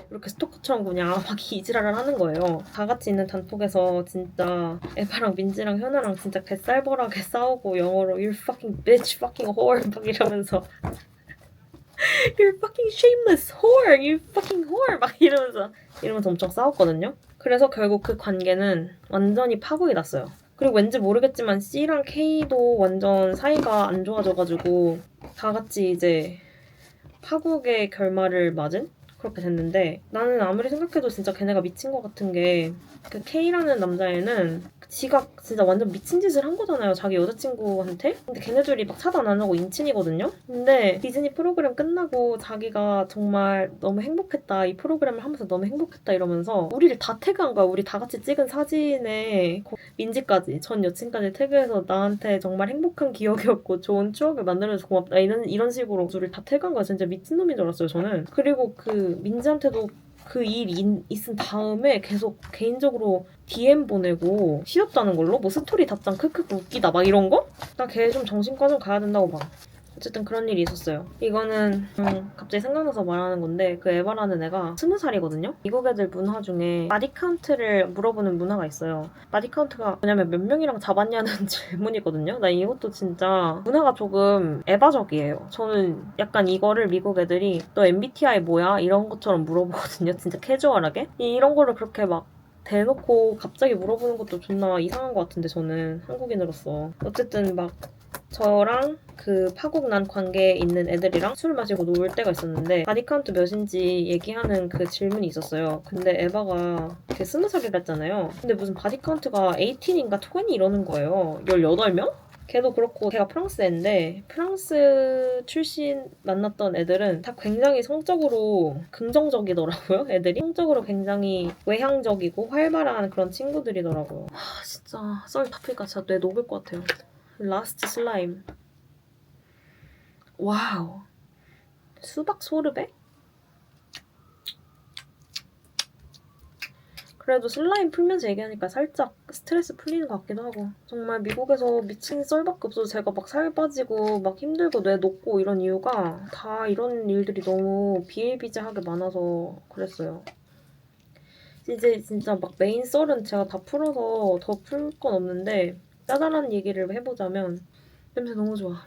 Speaker 1: 이렇게 스토커처럼 그냥 막 이지랄을 하는 거예요. 다 같이 있는 단톡에서 진짜 에바랑 민지랑 현아랑 진짜 개쌀벌하게 싸우고 영어로 You fucking bitch, fucking whore 막 이러면서 You're fucking shameless whore, you fucking whore 막 이러면서 엄청 싸웠거든요. 그래서 결국 그 관계는 완전히 파국이 났어요. 그리고 왠지 모르겠지만 C랑 K도 완전 사이가 안 좋아져가지고 다 같이 이제 파국의 결말을 맞은? 그렇게 됐는데 나는 아무리 생각해도 진짜 걔네가 미친 것 같은 게 그 K라는 남자애는 지가 진짜 완전 미친 짓을 한 거잖아요. 자기 여자친구한테. 근데 걔네들이 막 차단 안 하고 인친이거든요. 근데 디즈니 프로그램 끝나고 자기가 정말 너무 행복했다. 이 프로그램을 하면서 너무 행복했다 이러면서 우리를 다 태그한 거야. 우리 다 같이 찍은 사진에 민지까지 전 여친까지 태그해서 나한테 정말 행복한 기억이었고 좋은 추억을 만들어줘서 고맙다. 이런 식으로 우리를 다 태그한 거야. 진짜 미친놈인 줄 알았어요. 저는. 그리고 그 민지한테도 그 일 있은 다음에 계속 개인적으로 DM 보내고 쉬었다는 걸로 뭐 스토리 답장 크크크 웃기다 막 이런 거? 나 걔 좀 정신과 좀 가야 된다고 봐. 어쨌든 그런 일이 있었어요. 이거는 갑자기 생각나서 말하는 건데 그 에바라는 애가 20살이거든요? 미국 애들 문화 중에 바디 카운트를 물어보는 문화가 있어요. 바디 카운트가 뭐냐면 몇 명이랑 잡았냐는 질문이거든요. 나 이것도 진짜 문화가 조금 에바적이에요. 저는 약간 이거를 미국 애들이 너 MBTI 뭐야? 이런 것처럼 물어보거든요. 진짜 캐주얼하게. 이런 거를 그렇게 막 대놓고 갑자기 물어보는 것도 존나 이상한 것 같은데 저는 한국인으로서. 어쨌든 막 저랑 그 파국난 관계에 있는 애들이랑 술 마시고 놀 때가 있었는데 바디카운트 몇인지 얘기하는 그 질문이 있었어요. 근데 에바가 걔 20살이라 했잖아요. 근데 무슨 바디카운트가 18인가 20 이러는 거예요. 18명? 걔도 그렇고 걔가 프랑스 애인데 프랑스 출신 만났던 애들은 다 굉장히 성적으로 긍정적이더라고요. 애들이 성적으로 굉장히 외향적이고 활발한 그런 친구들이더라고요. 진짜 썰 타필까 진짜 뇌 녹을 것 같아요. 라스트 슬라임. 와우. 수박 소르베? 그래도 슬라임 풀면서 얘기하니까 살짝 스트레스 풀리는 것 같기도 하고. 정말 미국에서 미친 썰밖에 없어서 제가 막 살 빠지고 막 힘들고 뇌 녹고 이런 이유가 다 이런 일들이 너무 비일비재하게 많아서 그랬어요. 이제 진짜 막 메인 썰은 제가 다 풀어서 더 풀 건 없는데 짜잘한 얘기를 해보자면 냄새 너무 좋아.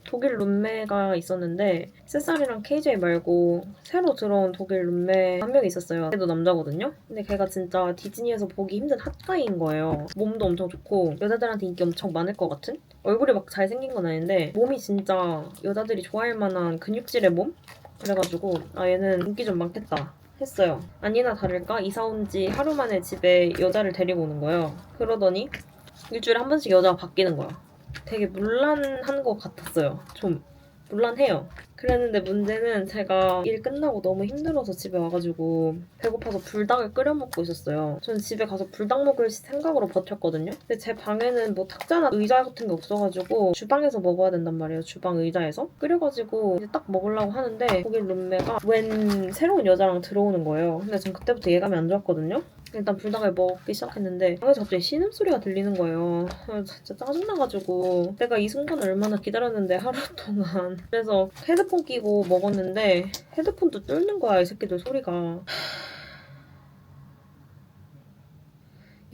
Speaker 1: 독일 룸메가 있었는데 세살이랑 KJ 말고 새로 들어온 독일 룸메 한 명이 있었어요. 걔도 남자거든요? 근데 걔가 진짜 디즈니에서 보기 힘든 핫가이인 거예요. 몸도 엄청 좋고 여자들한테 인기 엄청 많을 것 같은? 얼굴이 막 잘생긴 건 아닌데 몸이 진짜 여자들이 좋아할 만한 근육질의 몸? 그래가지고 얘는 인기 좀 많겠다 했어요. 아니나 다를까 이사 온 지 하루 만에 집에 여자를 데리고 오는 거예요. 그러더니 일주일에 한 번씩 여자가 바뀌는 거야. 되게 문란한 것 같았어요. 좀 문란해요. 그랬는데 문제는 제가 일 끝나고 너무 힘들어서 집에 와가지고 배고파서 불닭을 끓여 먹고 있었어요. 저는 집에 가서 불닭 먹을 생각으로 버텼거든요. 근데 제 방에는 뭐 탁자나 의자 같은 게 없어가지고 주방에서 먹어야 된단 말이에요. 주방 의자에서. 끓여가지고 이제 딱 먹으려고 하는데 거기 룸메가 웬 새로운 여자랑 들어오는 거예요. 근데 전 그때부터 예감이 안 좋았거든요. 일단 불닭을 먹기 시작했는데 방에서 갑자기 신음소리가 들리는 거예요. 진짜 짜증나가지고 내가 이 순간을 얼마나 기다렸는데 하루 동안. 그래서 헤드폰 끼고 먹었는데 헤드폰도 뚫는 거야 이 새끼들 소리가.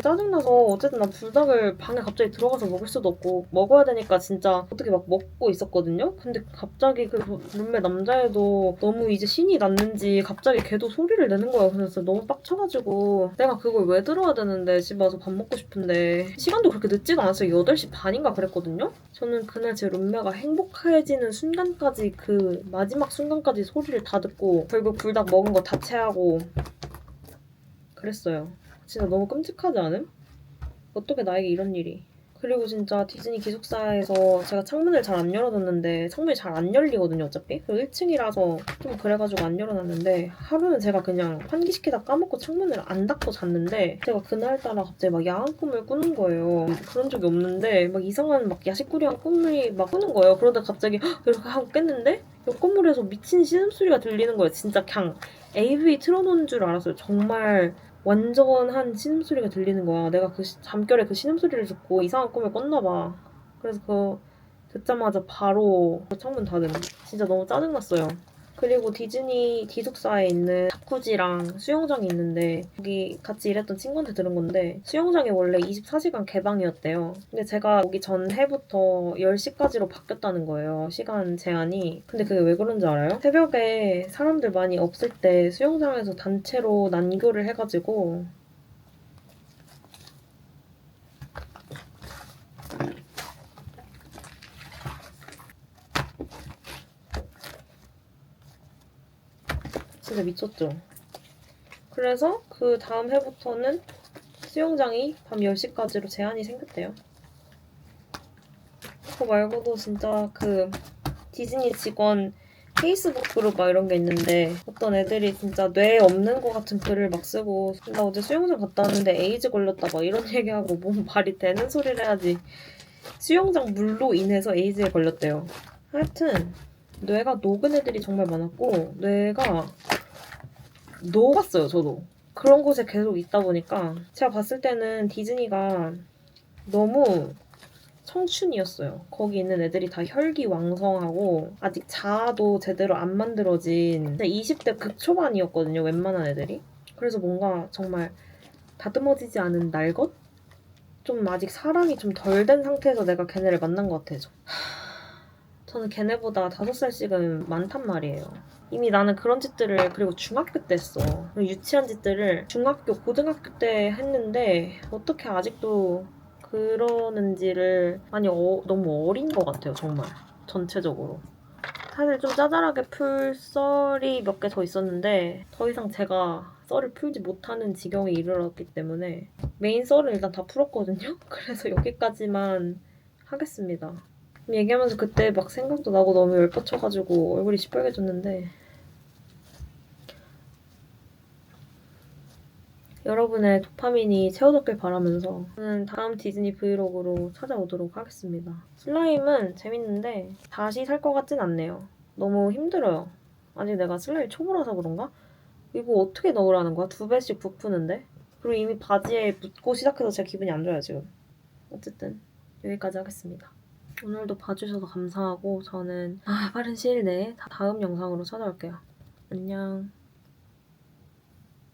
Speaker 1: 짜증나서 어쨌든 난 불닭을 방에 갑자기 들어가서 먹을 수도 없고 먹어야 되니까 진짜 어떻게 막 먹고 있었거든요? 근데 갑자기 그 룸메 남자애도 너무 이제 신이 났는지 갑자기 걔도 소리를 내는 거야. 그래서 너무 빡쳐가지고 내가 그걸 왜 들어야 되는데 집에 와서 밥 먹고 싶은데 시간도 그렇게 늦지도 않았어요. 8시 반인가 그랬거든요? 저는 그날 제 룸메가 행복해지는 순간까지 그 마지막 순간까지 소리를 다 듣고 결국 불닭 먹은 거 다 체하고 그랬어요. 진짜 너무 끔찍하지 않음? 어떻게 나에게 이런 일이. 그리고 진짜 디즈니 기숙사에서 제가 창문을 잘 안 열어뒀는데 창문이 잘 안 열리거든요 어차피. 그리고 1층이라서 좀 그래가지고 안 열어놨는데 하루는 제가 그냥 환기시키다 까먹고 창문을 안 닫고 잤는데 제가 그날따라 갑자기 막 야한 꿈을 꾸는 거예요. 그런 적이 없는데 막 이상한 막 야식꾸리한 꿈을 막 꾸는 거예요. 그러다 갑자기 헉! 이렇게 하고 깼는데 옆 건물에서 미친 신음소리가 들리는 거예요. 진짜 그냥 AV 틀어놓은 줄 알았어요. 정말 완전한 신음소리가 들리는 거야. 내가 그 잠결에 그 신음소리를 듣고 이상한 꿈을 꿨나 봐. 그래서 그거 듣자마자 바로 창문 닫음. 진짜 너무 짜증났어요. 그리고 디즈니 기숙사에 있는 자쿠지랑 수영장이 있는데 거기 같이 일했던 친구한테 들은 건데 수영장이 원래 24시간 개방이었대요. 근데 제가 오기 전 해부터 10시까지로 바뀌었다는 거예요. 시간 제한이. 근데 그게 왜 그런지 알아요? 새벽에 사람들 많이 없을 때 수영장에서 단체로 난교를 해가지고 진짜 미쳤죠. 그래서 그 다음 해부터는 수영장이 밤 10시까지로 제한이 생겼대요. 그거 말고도 진짜 그 디즈니 직원 페이스북 그룹 막 이런 게 있는데 어떤 애들이 진짜 뇌 없는 것 같은 글을 막 쓰고 나 어제 수영장 갔다 왔는데 에이즈 걸렸다 막 이런 얘기하고 뭔 말이 되는 소리를 해야지. 수영장 물로 인해서 에이즈에 걸렸대요. 하여튼 뇌가 녹은 애들이 정말 많았고 뇌가 녹았어요 저도. 그런 곳에 계속 있다 보니까 제가 봤을 때는 디즈니가 너무 청춘이었어요. 거기 있는 애들이 다 혈기왕성하고 아직 자아도 제대로 안 만들어진 20대 극초반이었거든요. 웬만한 애들이. 그래서 뭔가 정말 다듬어지지 않은 날것? 좀 아직 사람이 좀 덜 된 상태에서 내가 걔네를 만난 것 같아요. 저는 걔네보다 5살씩은 많단 말이에요. 이미 나는 그런 짓들을 그리고 중학교 때 했어. 유치한 짓들을 중학교, 고등학교 때 했는데 어떻게 아직도 그러는지를 너무 어린 것 같아요. 정말 전체적으로. 사실 좀 짜잘하게 풀 썰이 몇 개 더 있었는데 더 이상 제가 썰을 풀지 못하는 지경에 이르렀기 때문에 메인 썰은 일단 다 풀었거든요. 그래서 여기까지만 하겠습니다. 얘기하면서 그때 막 생각도 나고 너무 열받쳐가지고 얼굴이 시뻘개졌는데 여러분의 도파민이 채워졌길 바라면서 저는 다음 디즈니 브이로그로 찾아오도록 하겠습니다. 슬라임은 재밌는데 다시 살 것 같진 않네요. 너무 힘들어요. 아직 내가 슬라임 초보라서 그런가? 이거 어떻게 넣으라는 거야? 2배씩 부푸는데? 그리고 이미 바지에 묻고 시작해서 제가 기분이 안 좋아요 지금. 어쨌든 여기까지 하겠습니다. 오늘도 봐주셔서 감사하고 저는 빠른 시일 내에 다음 영상으로 찾아올게요. 안녕.